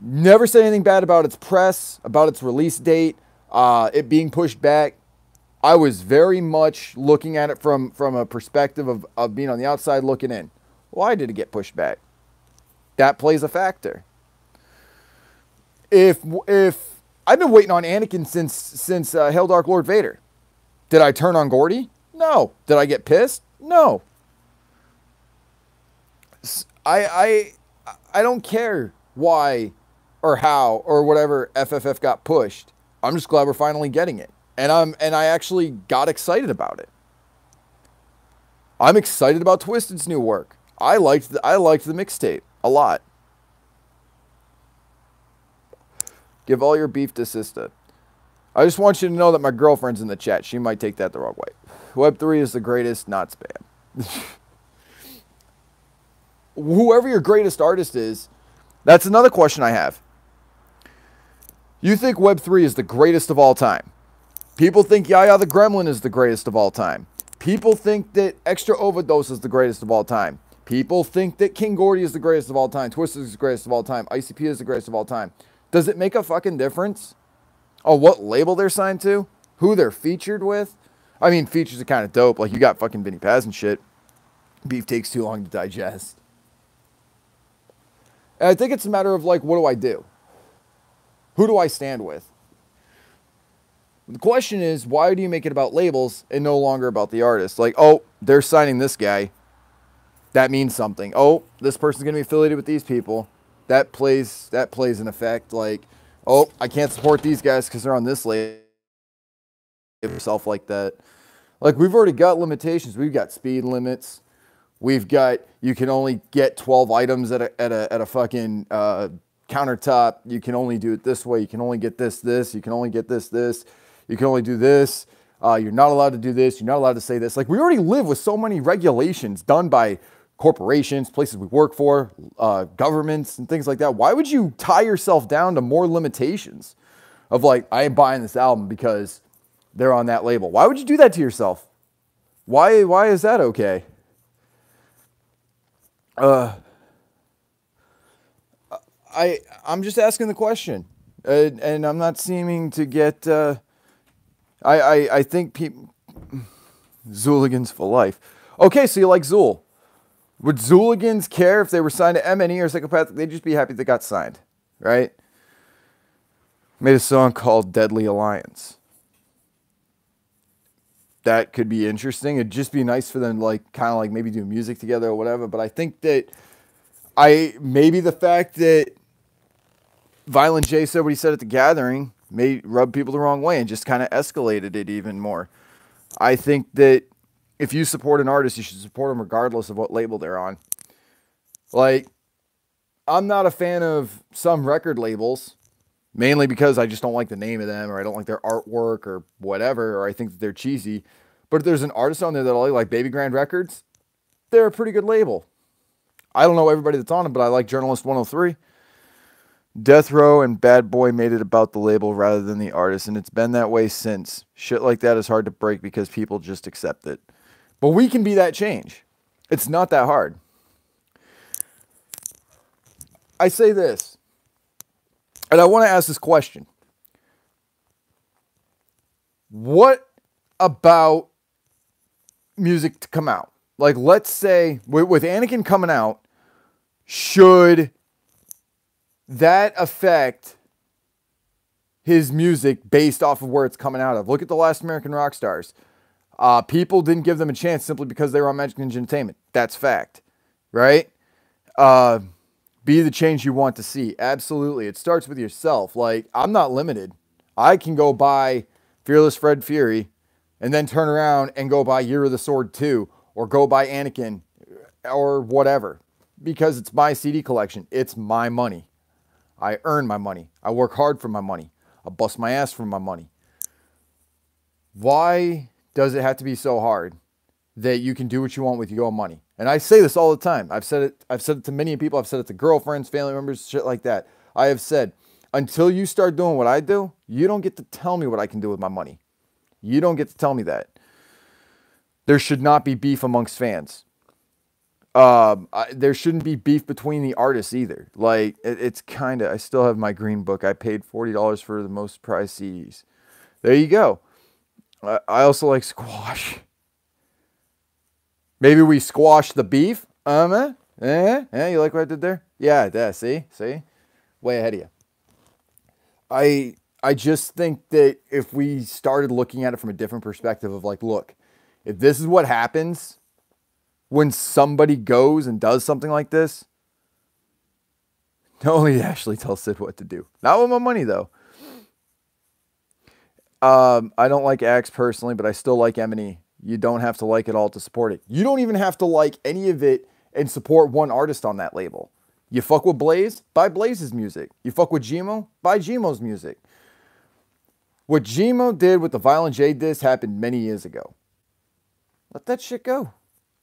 Never said anything bad about its press, about its release date, it being pushed back. I was very much looking at it from a perspective of being on the outside looking in. Why did it get pushed back? That plays a factor. If I've been waiting on Anakin since Hail Dark Lord Vader. Did I turn on Gordy? No. Did I get pissed? No. I don't care why or how or whatever FFF got pushed. I'm just glad we're finally getting it. And I actually got excited about it. I'm excited about Twisted's new work. I liked the mixtape a lot. Give all your beef to Sista. I just want you to know that my girlfriend's in the chat. She might take that the wrong way. Web3 is the greatest, not spam. Whoever your greatest artist is, that's another question I have. You think Web3 is the greatest of all time. People think Yaya the Gremlin is the greatest of all time. People think that Extra Overdose is the greatest of all time. People think that King Gordy is the greatest of all time. Twisted is the greatest of all time. ICP is the greatest of all time. Does it make a fucking difference? Oh, what label they're signed to? Who they're featured with? I mean, features are kind of dope. Like, you got fucking Vinny Paz and shit. Beef takes too long to digest. And I think it's a matter of, like, what do I do? Who do I stand with? The question is, why do you make it about labels and no longer about the artist? Like, oh, they're signing this guy. That means something. Oh, this person's going to be affiliated with these people. That plays an effect. Like, oh, I can't support these guys because they're on this label. Yourself like that. Like, we've already got limitations. We've got speed limits. We've got, you can only get 12 items at a fucking countertop. You can only do it this way. You can only get this. You can only get this. You can only do this. You're not allowed to do this. You're not allowed to say this. Like, we already live with so many regulations done by corporations, places we work for, governments, and things like that. Why would you tie yourself down to more limitations of, like, I ain't buying this album because they're on that label? Why would you do that to yourself? Why is that okay? I'm just asking the question, and I'm not seeming to get. I think people, Zooligans for life. Okay, so you like Zool. Would Zooligans care if they were signed to MNE or Psychopathic? They'd just be happy they got signed, right? Made a song called Deadly Alliance. That could be interesting. It'd just be nice for them to, like, kind of like maybe do music together or whatever. But I think that maybe the fact that Violent J said what he said at the gathering may rub people the wrong way and just kind of escalated it even more. I think that if you support an artist, you should support them regardless of what label they're on. Like, I'm not a fan of some record labels, mainly because I just don't like the name of them, or I don't like their artwork or whatever, or I think that they're cheesy. But if there's an artist on there that I like Baby Grand Records, they're a pretty good label. I don't know everybody that's on it, but I like Journalist 103. Death Row and Bad Boy made it about the label rather than the artist, and it's been that way since. Shit like that is hard to break because people just accept it. But we can be that change. It's not that hard. I say this, and I want to ask this question. What about music to come out? Like, let's say, with Anakin coming out, should that affect his music based off of where it's coming out of? Look at the Last American Rock Stars. People didn't give them a chance simply because they were on Magic Ninja Entertainment. That's fact, right? Be the change you want to see. Absolutely. It starts with yourself. Like, I'm not limited. I can go buy Fearless Fred Fury and then turn around and go buy Year of the Sword 2 or go buy Anakin or whatever because it's my CD collection. It's my money. I earn my money. I work hard for my money. I bust my ass for my money. Why does it have to be so hard that you can do what you want with your own money? And I say this all the time. I've said it to many people. I've said it to girlfriends, family members, shit like that. I have said, until you start doing what I do, you don't get to tell me what I can do with my money. You don't get to tell me that. There should not be beef amongst fans. There shouldn't be beef between the artists either. Like, it's kind of, I still have my green book. I paid $40 for the most prized CDs. There you go. I also like squash. Maybe we squash the beef. You like what I did there? Yeah, see? Way ahead of you. I just think that if we started looking at it from a different perspective of, like, look, if this is what happens when somebody goes and does something like this, don't only Ashley tell Sid what to do. Not with my money, though. I don't like Axe personally, but I still like M&E. You don't have to like it all to support it. You don't even have to like any of it and support one artist on that label. You fuck with Blaze? Buy Blaze's music. You fuck with Gmo? Buy Gmo's music. What Gmo did with the Violent J disc happened many years ago. Let that shit go.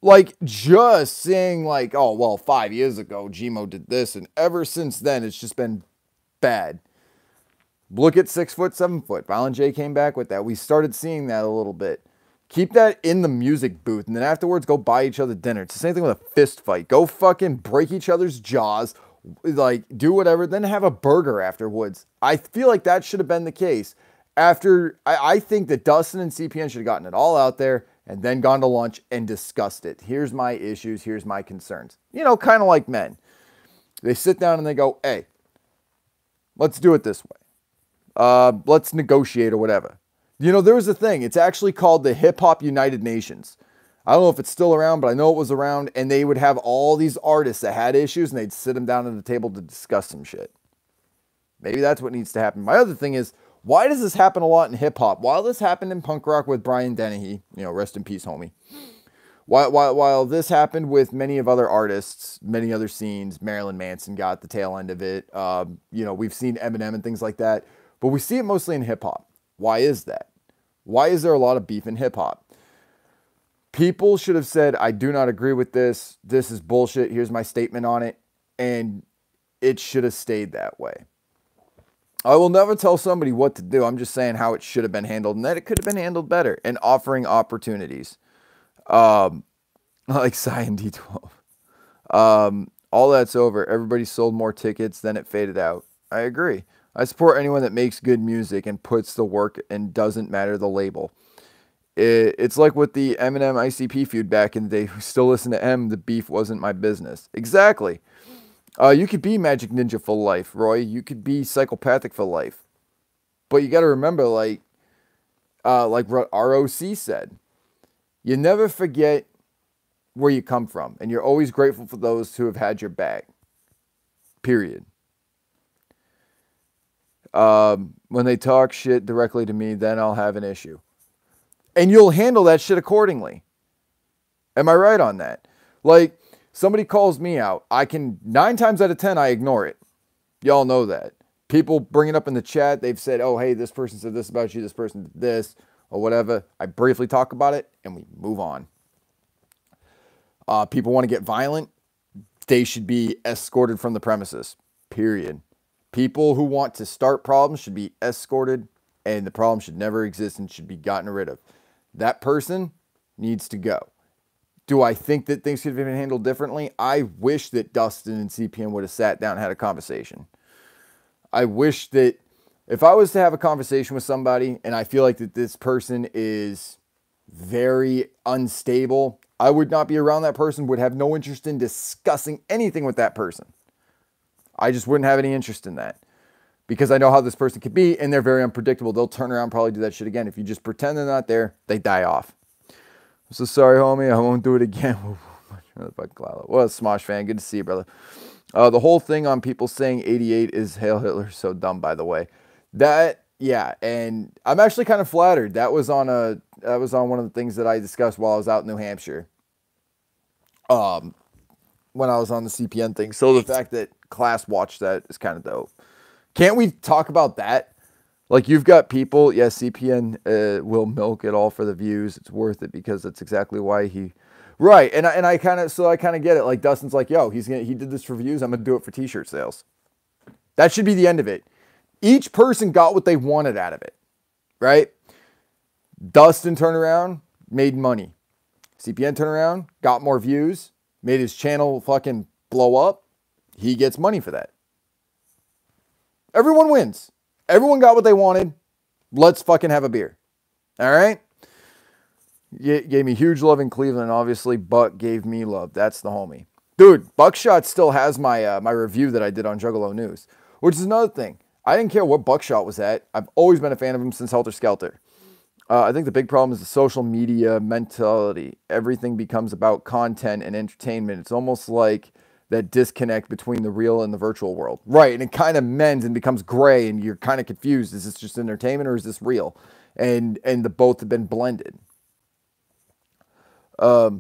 Like, just saying, like, oh, well, 5 years ago, Gmo did this, and ever since then, it's just been bad. Look at 6 foot, 7 foot. Violent J came back with that. We started seeing that a little bit. Keep that in the music booth, and then afterwards, go buy each other dinner. It's the same thing with a fist fight. Go fucking break each other's jaws, like, do whatever, then have a burger afterwards. I feel like that should have been the case. I think that Dustin and CPN should have gotten it all out there and then gone to lunch and discussed it. Here's my issues. Here's my concerns. You know, kind of like men. They sit down and they go, hey, let's do it this way. Let's negotiate or whatever. You know, there was a thing. It's actually called the Hip Hop United Nations. I don't know if it's still around, but I know it was around. And they would have all these artists that had issues and they'd sit them down at the table to discuss some shit. Maybe that's what needs to happen. My other thing is, why does this happen a lot in hip hop? While this happened in punk rock with Brian Dennehy, you know, rest in peace, homie. While this happened with many of other artists, many other scenes, Marilyn Manson got the tail end of it. You know, we've seen Eminem and things like that, but we see it mostly in hip hop. Why is that? Why is there a lot of beef in hip hop? People should have said, I do not agree with this. This is bullshit. Here's my statement on it. And it should have stayed that way. I will never tell somebody what to do. I'm just saying how it should have been handled and that it could have been handled better and offering opportunities. Like Cyan D12. All that's over. Everybody sold more tickets, then it faded out. I agree. I support anyone that makes good music and puts the work and doesn't matter the label. It's like with the Eminem ICP feud back in the day. Who still listen to M, the beef wasn't my business. Exactly. You could be Magic Ninja for life, Roy. You could be psychopathic for life. But you got to remember, like what ROC said, you never forget where you come from. And you're always grateful for those who have had your back. Period. When they talk shit directly to me, then I'll have an issue. And you'll handle that shit accordingly. Am I right on that? Like, somebody calls me out. 9 times out of 10, I ignore it. Y'all know that. People bring it up in the chat. They've said, oh, hey, this person said this about you. This person did this or whatever. I briefly talk about it and we move on. People want to get violent. They should be escorted from the premises. Period. People who want to start problems should be escorted and the problem should never exist and should be gotten rid of. That person needs to go. Do I think that things could have been handled differently? I wish that Dustin and CPN would have sat down and had a conversation. I wish that if I was to have a conversation with somebody and I feel like that this person is very unstable, I would not be around that person, would have no interest in discussing anything with that person. I just wouldn't have any interest in that because I know how this person could be and they're very unpredictable. They'll turn around and probably do that shit again. If you just pretend they're not there, they die off. I'm so sorry, homie. I won't do it again. What a Smosh fan. Good to see you, brother. The whole thing on people saying 88 is Hail Hitler so dumb, by the way. Yeah, and I'm actually kind of flattered. That was on one of the things that I discussed while I was out in New Hampshire. When I was on the CPN thing. So the fact that Class watched that is kind of dope. Can't we talk about that? Like, you've got people, yes, CPN will milk it all for the views. It's worth it because that's exactly why he... Right, and I kind of get it. Like, Dustin's like, yo, he did this for views. I'm going to do it for t-shirt sales. That should be the end of it. Each person got what they wanted out of it, right? Dustin turned around, made money. CPN turned around, got more views, made his channel fucking blow up. He gets money for that. Everyone wins. Everyone got what they wanted. Let's fucking have a beer. All right? Gave me huge love in Cleveland. Obviously, Buck gave me love. That's the homie. Dude, Buckshot still has my my review that I did on Juggalo News, which is another thing. I didn't care what Buckshot was at. I've always been a fan of him since Helter Skelter. I think the big problem is the social media mentality. Everything becomes about content and entertainment. It's almost like that disconnect between the real and the virtual world. Right, and it kind of mends and becomes gray, and you're kind of confused. Is this just entertainment or is this real? And the both have been blended. I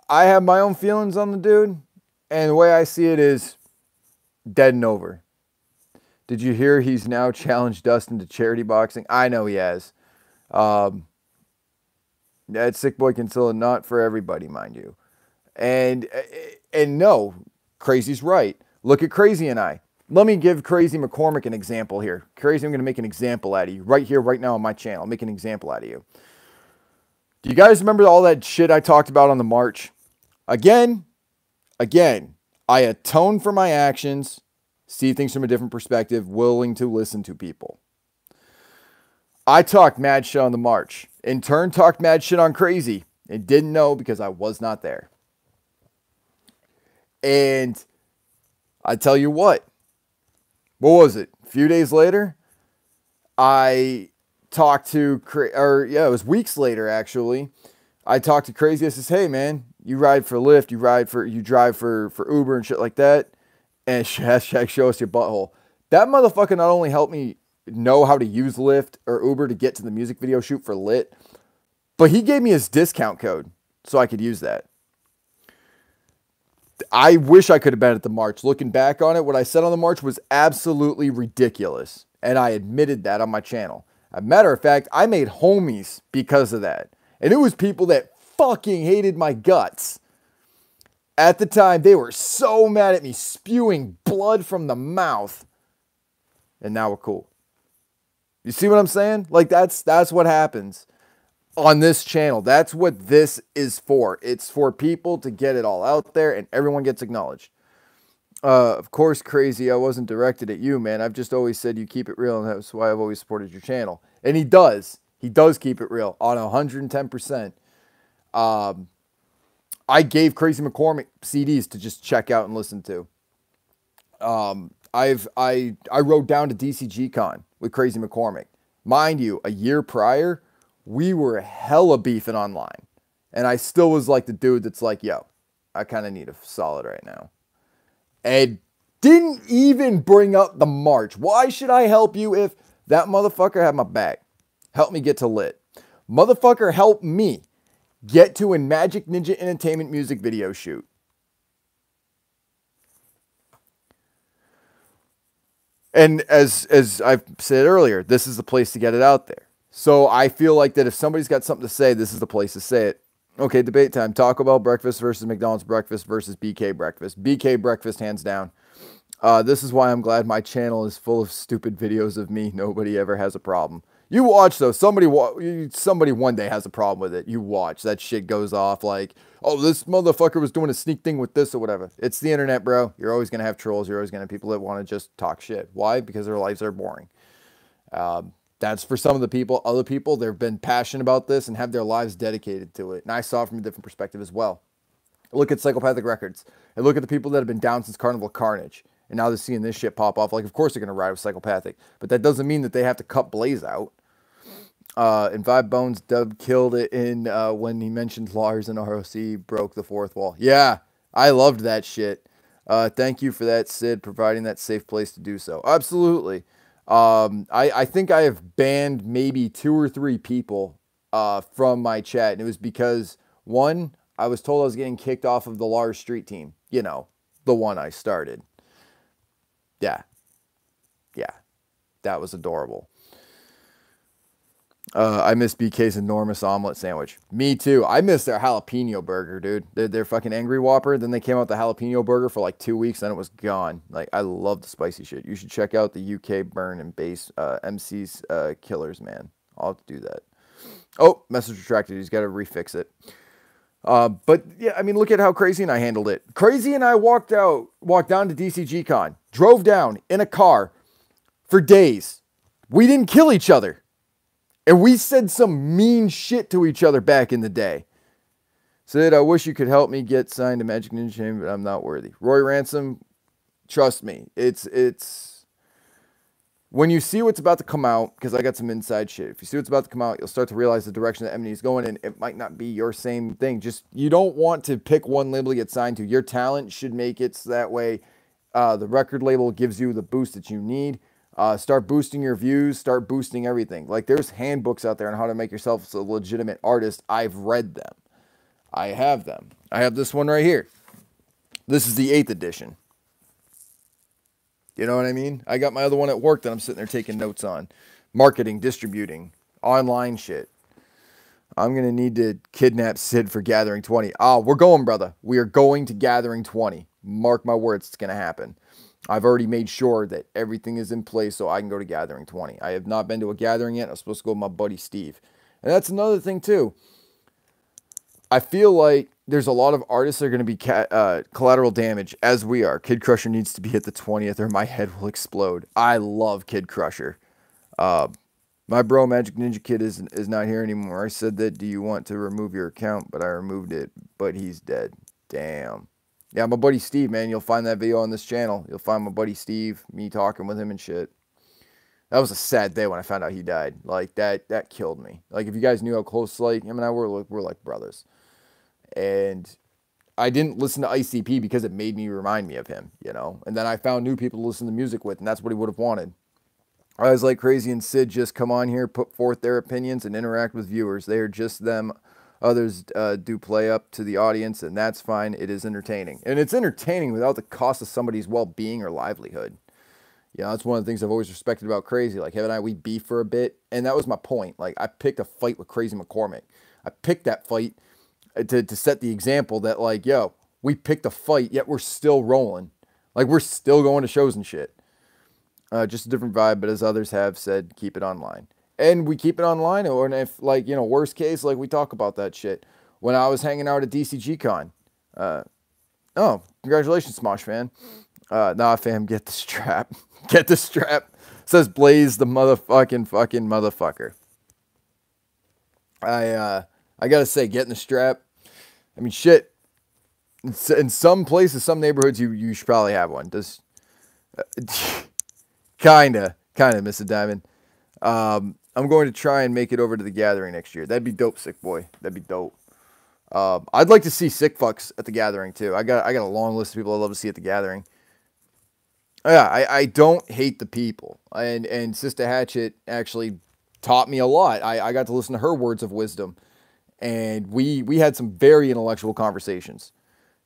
have my own feelings on the dude, and the way I see it is dead and over. Did you hear he's now challenged Dustin to charity boxing? I know he has. That's Sick Boy Kinsilla, not for everybody, mind you. And no, Crazy's right. Look at Crazy and I. Let me give Crazy McCormick an example here. Crazy, I'm going to make an example out of you right here, right now on my channel. I'll make an example out of you. Do you guys remember all that shit I talked about on the march? Again, I atone for my actions, see things from a different perspective, willing to listen to people. I talked mad shit on the march. In turn, talked mad shit on Crazy and didn't know because I was not there. And I tell you what was it? A few days later, I talked to, it was weeks later actually. I talked to Crazy. I says, hey man, you ride for Lyft, you drive for Uber and shit like that. And hashtag show us your butthole. That motherfucker not only helped me know how to use Lyft or Uber to get to the music video shoot for Lit, but he gave me his discount code so I could use that. I wish I could have been at the march. Looking back on it, what I said on the march was absolutely ridiculous. And I admitted that on my channel. As a matter of fact, I made homies because of that. And it was people that fucking hated my guts. At the time, they were so mad at me, spewing blood from the mouth. And now we're cool. You see what I'm saying? Like, that's what happens on this channel. That's what this is for. It's for people to get it all out there and everyone gets acknowledged. Of course, Crazy, I wasn't directed at you, man. I've just always said you keep it real, and that's why I've always supported your channel. And he does. He does keep it real on 110%. I gave Crazy McCormick CDs to just check out and listen to. I rode down to DCG Con with Crazy McCormick. Mind you, a year prior, we were hella beefing online. And I still was like the dude that's like, yo, I kind of need a solid right now. And didn't even bring up the march. Why should I help you if that motherfucker had my back? Help me get to Lit. Motherfucker helped me get to a Magic Ninja Entertainment music video shoot. And as I've said earlier, this is the place to get it out there. So I feel like that if somebody's got something to say, this is the place to say it. Okay, debate time. Taco Bell breakfast versus McDonald's breakfast versus BK breakfast. BK breakfast, hands down. This is why I'm glad my channel is full of stupid videos of me. Nobody ever has a problem. You watch, though. Somebody one day has a problem with it. You watch. That shit goes off like, oh, this motherfucker was doing a sneak thing with this or whatever. It's the internet, bro. You're always going to have trolls. You're always going to have people that want to just talk shit. Why? Because their lives are boring. That's for some of the people. Other people, they've been passionate about this and have their lives dedicated to it. And I saw it from a different perspective as well. Look at Psychopathic Records. And look at the people that have been down since Carnival Carnage. And now they're seeing this shit pop off. Like, of course they're going to ride with Psychopathic. But that doesn't mean that they have to cut Blaze out. And Vibe Bones, Dub killed it in when he mentioned Lars and ROC broke the fourth wall. Yeah, I loved that shit. Thank you for that, Sid, providing that safe place to do so. Absolutely. I think I have banned maybe 2 or 3 people from my chat. And it was because, one, I was told I was getting kicked off of the Lars Street team. You know, the one I started. Yeah. Yeah. That was adorable. I miss BK's enormous omelet sandwich. Me too. I miss their jalapeno burger, dude. Their fucking Angry Whopper. Then they came out with the jalapeno burger for like 2 weeks, then it was gone. Like, I love the spicy shit. You should check out the UK Burn and Base MC's Killers, man. I'll have to do that. Oh, message retracted. He's got to refix it. But yeah, I mean, look at how Crazy and I handled it. Crazy and I walked down to DCG Con, drove down in a car for days. We didn't kill each other. And we said some mean shit to each other back in the day. Said, I wish you could help me get signed to Magic Ninja Chamber, but I'm not worthy. Roy Ransom, trust me. It's when you see what's about to come out, because I got some inside shit. If you see what's about to come out, you'll start to realize the direction that Eminem is going, and it might not be your same thing. Just, you don't want to pick one label to get signed to. Your talent should make it so that way the record label gives you the boost that you need. Start boosting your views, start boosting everything. Like, there's handbooks out there on how to make yourself a legitimate artist. I've read them. I have them. I have this one right here. This is the 8th edition. You know what I mean? I got my other one at work that I'm sitting there taking notes on. Marketing, distributing, online shit. I'm going to need to kidnap Sid for Gathering 20. Oh, we're going, brother. We are going to Gathering 20. Mark my words, it's going to happen. I've already made sure that everything is in place so I can go to Gathering 20. I have not been to a gathering yet. I'm supposed to go with my buddy Steve. And that's another thing, too. I feel like there's a lot of artists that are going to be collateral damage, as we are. Kid Crusher needs to be at the 20th or my head will explode. I love Kid Crusher. My bro, Magic Ninja Kid, is not here anymore. I said that, do you want to remove your account? But I removed it, but he's dead. Damn. Yeah, my buddy Steve, man. You'll find that video on this channel. You'll find my buddy Steve, me talking with him and shit. That was a sad day when I found out he died. Like, that killed me. Like, if you guys knew how close, like, him and I were like brothers. And I didn't listen to ICP because it made me remind me of him, you know? And then I found new people to listen to music with, and that's what he would have wanted. I was like Crazy and Sid just come on here, put forth their opinions, and interact with viewers. They are just them. Others do play up to the audience, and that's fine. It is entertaining. And it's entertaining without the cost of somebody's well-being or livelihood. You know, that's one of the things I've always respected about Crazy. Like, him and I, we beef for a bit, and that was my point. Like, I picked a fight with Crazy McCormick. I picked that fight to set the example that, like, yo, we picked a fight, yet we're still rolling. Like, we're still going to shows and shit. Just a different vibe, but as others have said, keep it online. And we keep it online, or if, like, you know, worst case, like, we talk about that shit. When I was hanging out at DCG Con, oh, congratulations, Smosh fan. Nah, fam, get the strap. Get the strap. Says Blaze, the fucking motherfucker. I gotta say, getting the strap, I mean, shit. In some places, some neighborhoods, you should probably have one. Does... Kinda, Mr. Diamond. I'm going to try and make it over to the gathering next year. That'd be dope, Sick Boy. That'd be dope. I'd like to see Sick Fucks at the gathering too. I got a long list of people I'd love to see at the gathering. Yeah, I don't hate the people. And Sister Hatchet actually taught me a lot. I got to listen to her words of wisdom. And we had some very intellectual conversations.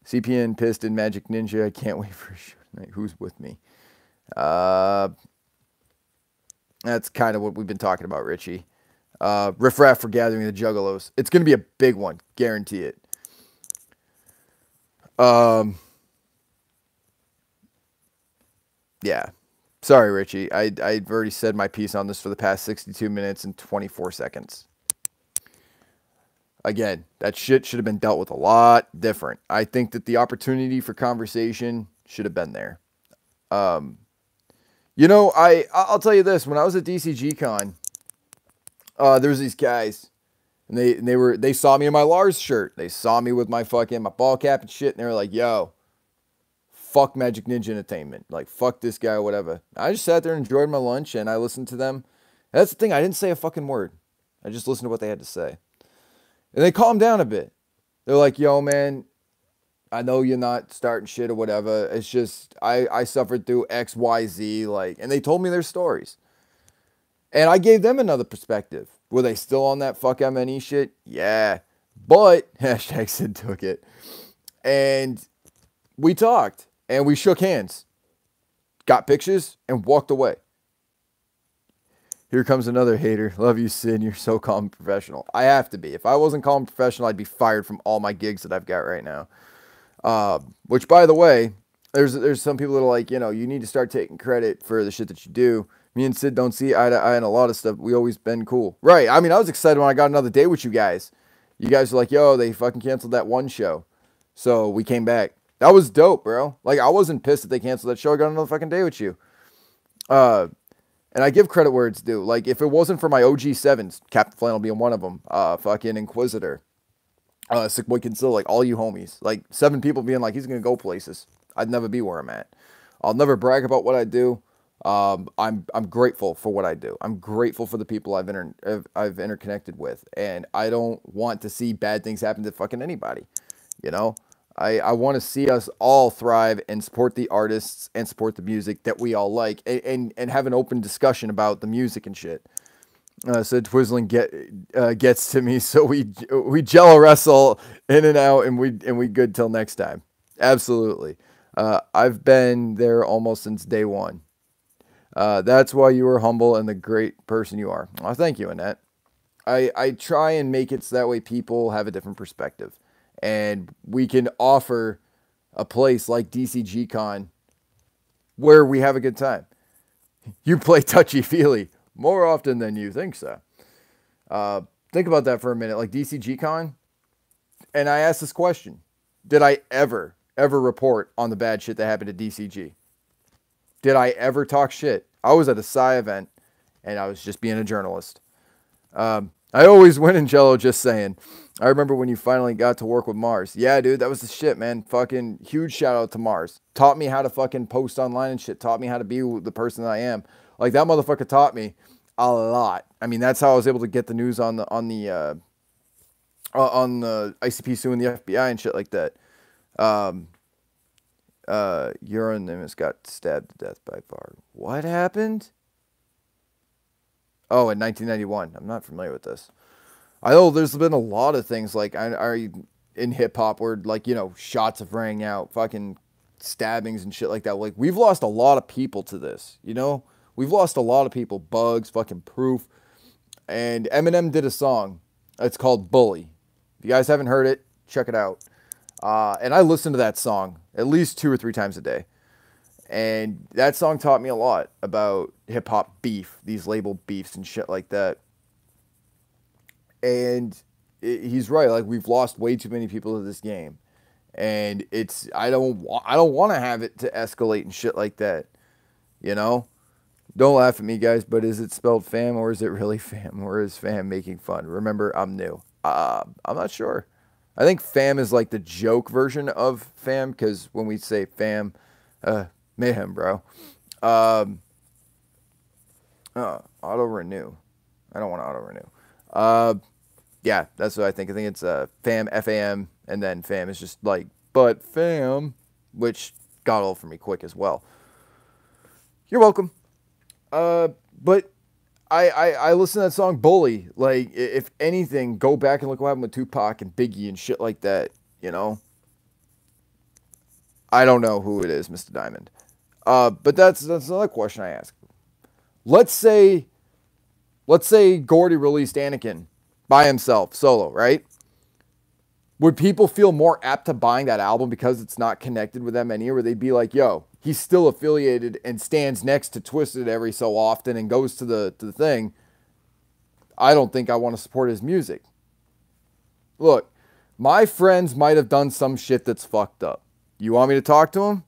CPN, Piston, Magic Ninja. I can't wait for a show tonight. Who's with me? That's kind of what we've been talking about, Richie. Riff Raff for Gathering the Juggalos. It's going to be a big one. Guarantee it. Yeah. Sorry, Richie. I've already said my piece on this for the past 62 minutes and 24 seconds. Again, that shit should have been dealt with a lot different. I think that the opportunity for conversation should have been there. You know, I'll tell you this. When I was at DCG Con, there was these guys, and they saw me in my Lars shirt. They saw me with my ball cap and shit, and they were like, yo, fuck Magic Ninja Entertainment. Like, fuck this guy or whatever. I just sat there and enjoyed my lunch, and I listened to them. And that's the thing. I didn't say a fucking word. I just listened to what they had to say. And they calmed down a bit. They're like, yo, man, I know you're not starting shit or whatever. It's just, I suffered through X, Y, Z. Like, and they told me their stories. And I gave them another perspective. Were they still on that fuck MNE shit? Yeah. But, hashtag Sid took it. And we talked. And we shook hands. Got pictures and walked away. Here comes another hater. Love you, Sid. You're so calm and professional. I have to be. If I wasn't calm and professional, I'd be fired from all my gigs that I've got right now. Which, by the way, there's some people that are like, you know, you need to start taking credit for the shit that you do. Me and Sid don't see eye to eye on a lot of stuff. We always been cool. Right. I mean, I was excited when I got another day with you guys. You guys were like, yo, they fucking canceled that one show. So we came back. That was dope, bro. Like, I wasn't pissed that they canceled that show. I got another fucking day with you. And I give credit where it's due. Like, if it wasn't for my OG7s, Captain Flannel being one of them, fucking Inquisitor, Sick Boy Kinsilla, like, all you homies. Like, 7 people being like, he's going to go places. I'd never be where I'm at. I'll never brag about what I do. I'm grateful for what I do. I'm grateful for the people I've interconnected with. And I don't want to see bad things happen to fucking anybody. You know? I want to see us all thrive and support the artists and support the music that we all like and have an open discussion about the music and shit. So Twizzling gets to me, so we jello wrestle in and out, and we good till next time. Absolutely. I've been there almost since day one. That's why you are humble and the great person you are. Oh, thank you, Annette. I try and make it so that way people have a different perspective. And we can offer a place like DCG Con where we have a good time. You play touchy-feely more often than you think so. Think about that for a minute. Like DCG Con, and I asked this question. Did I ever report on the bad shit that happened at DCG? Did I ever talk shit? I was at a Psy event, and I was just being a journalist. I always win in Jello, just saying. I remember when you finally got to work with Mars. Yeah, dude, that was the shit, man. Fucking huge shout out to Mars. Taught me how to fucking post online and shit. Taught me how to be the person that I am. Like, that motherfucker taught me a lot. I mean, that's how I was able to get the news on the ICP suing the FBI and shit like that. Euronymous got stabbed to death by Varg. What happened? Oh, in 1991. I'm not familiar with this. I know there's been a lot of things like in hip hop where, like, you know, shots have rang out, fucking stabbings and shit like that. Like, we've lost a lot of people to this, you know? We've lost a lot of people. Bugs, fucking Proof. And Eminem did a song. It's called Bully. If you guys haven't heard it, check it out. And I listen to that song at least 2 or 3 times a day. And that song taught me a lot about hip-hop beef, these label beefs and shit like that. And he's right. Like, we've lost way too many people to this game. And I don't want to have it to escalate and shit like that. You know? Don't laugh at me, guys, but is it spelled fam or is it really fam? Or is fam making fun? Remember, I'm new. I'm not sure. I think fam is like the joke version of fam, because when we say fam, mayhem, bro. Auto renew. I don't want to auto renew. Yeah, that's what I think. I think it's fam, FAM, and then fam is just like, but fam, which got old for me quick as well. You're welcome. But I listen to that song Bully. Like, if anything, go back and look what happened with Tupac and Biggie and shit like that, you know? I don't know who it is, Mr. Diamond. But that's another question I ask. Let's say Gordy released Anakin by himself, solo, right? Would people feel more apt to buying that album because it's not connected with them any, or would they be like, yo, he's still affiliated and stands next to Twisted every so often and goes to the thing. I don't think I want to support his music. Look, my friends might have done some shit that's fucked up. You want me to talk to him?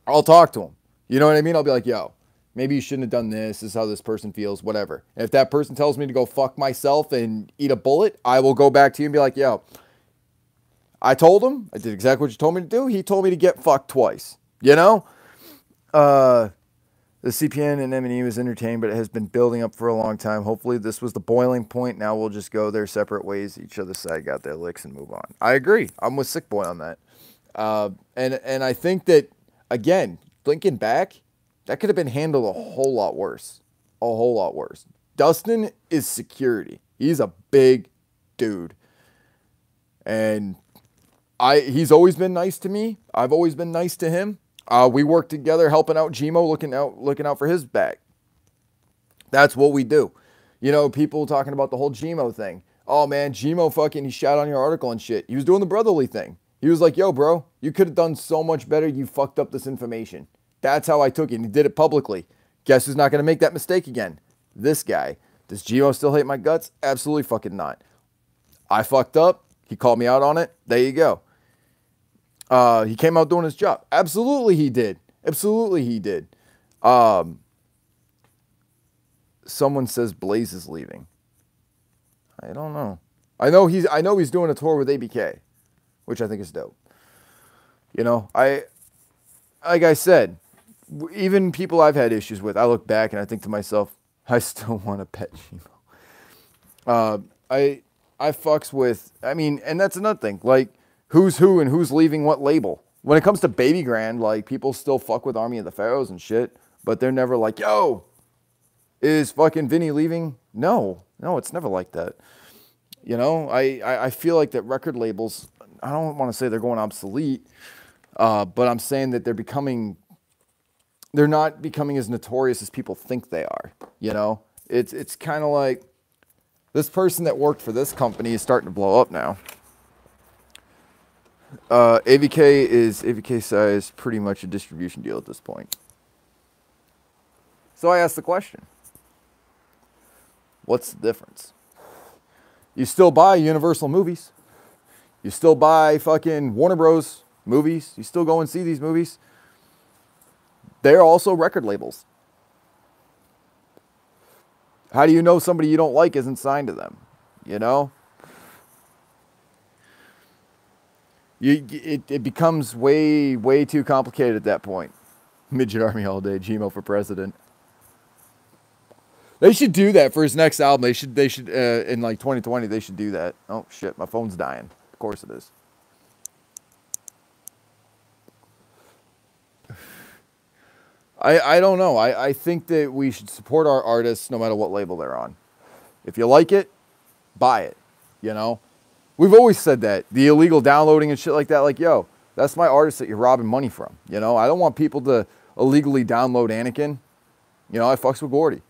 I'll talk to him. You know what I mean? I'll be like, yo, maybe you shouldn't have done this. This is how this person feels, whatever. And if that person tells me to go fuck myself and eat a bullet, I will go back to you and be like, yo, I told him. I did exactly what you told me to do. He told me to get fucked twice. You know? The CPN and M&E was entertained, but it has been building up for a long time. Hopefully this was the boiling point. Now we'll just go their separate ways. Each other's side got their licks and move on. I agree. I'm with Sick Boy on that. And I think that, again, thinking back, that could have been handled a whole lot worse. A whole lot worse. Dustin is security. He's a big dude. And he's always been nice to me. I've always been nice to him. We work together helping out Gmo, looking out for his back. That's what we do. You know, people talking about the whole Gmo thing. Oh, man, Gmo fucking, he shot on your article and shit. He was doing the brotherly thing. He was like, yo, bro, you could have done so much better. You fucked up this information. That's how I took it. And he did it publicly. Guess who's not going to make that mistake again? This guy. Does Gmo still hate my guts? Absolutely fucking not. I fucked up. He called me out on it. There you go. He came out doing his job. Absolutely he did. Absolutely he did. Someone says Blaze is leaving. I don't know. I know he's doing a tour with ABK, which I think is dope. You know, like I said, even people I've had issues with, I look back and I think to myself, I still want to pet Gmo. I fucks with, I mean, and that's another thing. Like, who's who and who's leaving what label. When it comes to Baby Grand, like, people still fuck with Army of the Pharaohs and shit, but they're never like, yo, is fucking Vinny leaving? No, it's never like that. You know, I feel like that record labels, I don't want to say they're going obsolete, but I'm saying that they're not becoming as notorious as people think they are. You know, it's kind of like, This person that worked for this company is starting to blow up now. AVK size pretty much a distribution deal at this point. So I asked the question, what's the difference? You still buy Universal movies. You still buy fucking Warner Bros. Movies. You still go and see these movies. They're also record labels. How do you know somebody you don't like isn't signed to them? You know? It becomes way, way too complicated at that point. Midget Army all day, Gmo for president. They should do that for his next album. They should in like 2020, they should do that. Oh shit, my phone's dying. Of course it is. I don't know. I think that we should support our artists no matter what label they're on. If you like it, buy it, you know? We've always said that. The illegal downloading and shit like that, like, yo, that's my artist that you're robbing money from, you know? I don't want people to illegally download Anakin. You know, I fucks with Gordy.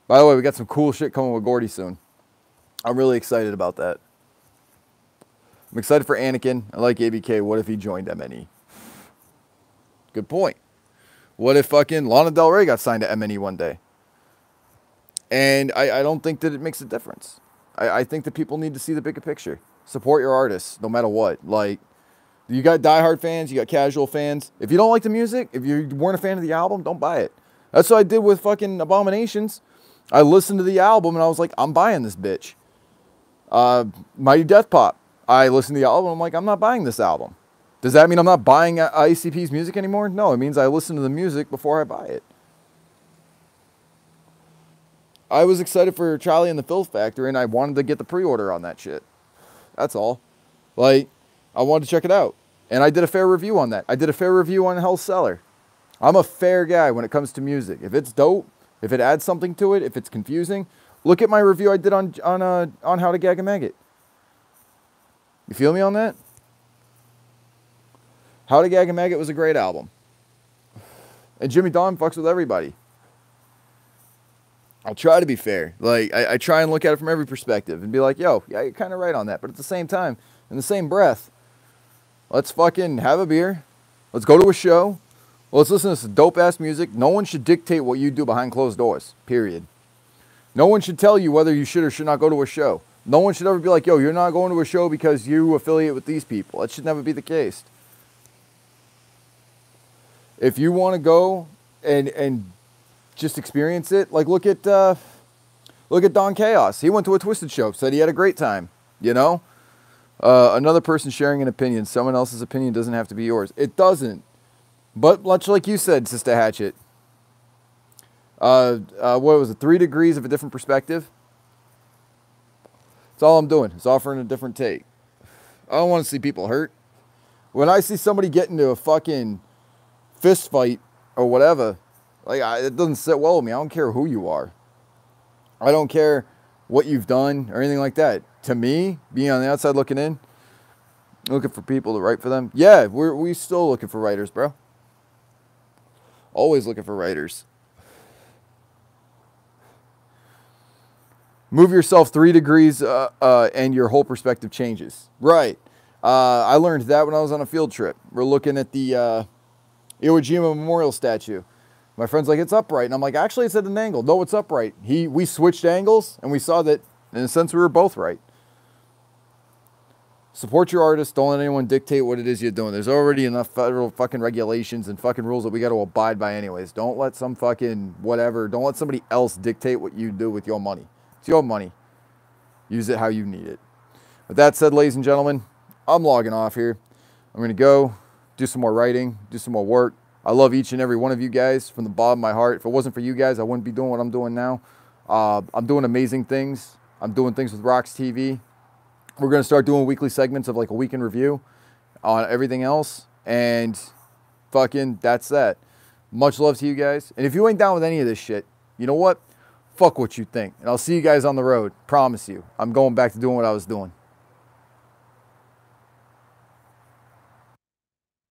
By the way, we got some cool shit coming with Gordy soon. I'm really excited about that. I'm excited for Anakin. I like ABK. What if he joined MNE? Good point. What if fucking Lana Del Rey got signed to MNE one day? And I don't think that it makes a difference. I think that people need to see the bigger picture. Support your artists, no matter what. Like, you got diehard fans, you got casual fans. If you don't like the music, if you weren't a fan of the album, don't buy it. That's what I did with fucking Abominations. I listened to the album and I was like, I'm buying this bitch. Mighty Death Pop. I listened to the album, I'm like, I'm not buying this album. Does that mean I'm not buying ICP's music anymore? No, it means I listen to the music before I buy it. I was excited for Charlie and the Filth Factory, and I wanted to get the pre-order on that shit. That's all. Like, I wanted to check it out. And I did a fair review on that. I did a fair review on Hell's Cellar. I'm a fair guy when it comes to music. If it's dope, if it adds something to it, if it's confusing, look at my review I did on How to Gag a Maggot. You feel me on that? How to Gag a Maggot was a great album. And Jimmy Dawn fucks with everybody. I'll try to be fair. Like, I try and look at it from every perspective and be like, yo, yeah, you're kind of right on that. But at the same time, in the same breath, let's fucking have a beer. Let's go to a show. Let's listen to some dope-ass music. No one should dictate what you do behind closed doors, period. No one should tell you whether you should or should not go to a show. No one should ever be like, yo, you're not going to a show because you affiliate with these people. That should never be the case. If you want to go and just experience it, like look at Don Chaos. He went to a Twisted show, said he had a great time, you know? Another person sharing an opinion. Someone else's opinion doesn't have to be yours. It doesn't. But much like you said, Sister Hatchet, what was it, 3 degrees of a different perspective? That's all I'm doing. It's offering a different take. I don't want to see people hurt. When I see somebody get into a fucking fist fight or whatever, like, it doesn't sit well with me. I don't care who you are. I don't care what you've done or anything like that. To me, being on the outside looking in, looking for people to write for them. Yeah, we still looking for writers, bro. Always looking for writers. Move yourself 3 degrees and your whole perspective changes. Right. I learned that when I was on a field trip. We're looking at the Iwo Jima Memorial statue. My friend's like, it's upright. And I'm like, actually, it's at an angle. No, it's upright. We switched angles, and we saw that, in a sense, we were both right. Support your artists. Don't let anyone dictate what it is you're doing. There's already enough federal fucking regulations and fucking rules that we got to abide by anyways. Don't let some fucking whatever. Don't let somebody else dictate what you do with your money. It's your money. Use it how you need it. With that said, ladies and gentlemen, I'm logging off here. I'm going to go do some more writing, do some more work. I love each and every one of you guys from the bottom of my heart. If it wasn't for you guys, I wouldn't be doing what I'm doing now. I'm doing amazing things. I'm doing things with Rocks TV. We're going to start doing weekly segments of like a week in review on everything else. And fucking that's that. Much love to you guys. And if you ain't down with any of this shit, you know what? Fuck what you think. And I'll see you guys on the road. Promise you. I'm going back to doing what I was doing.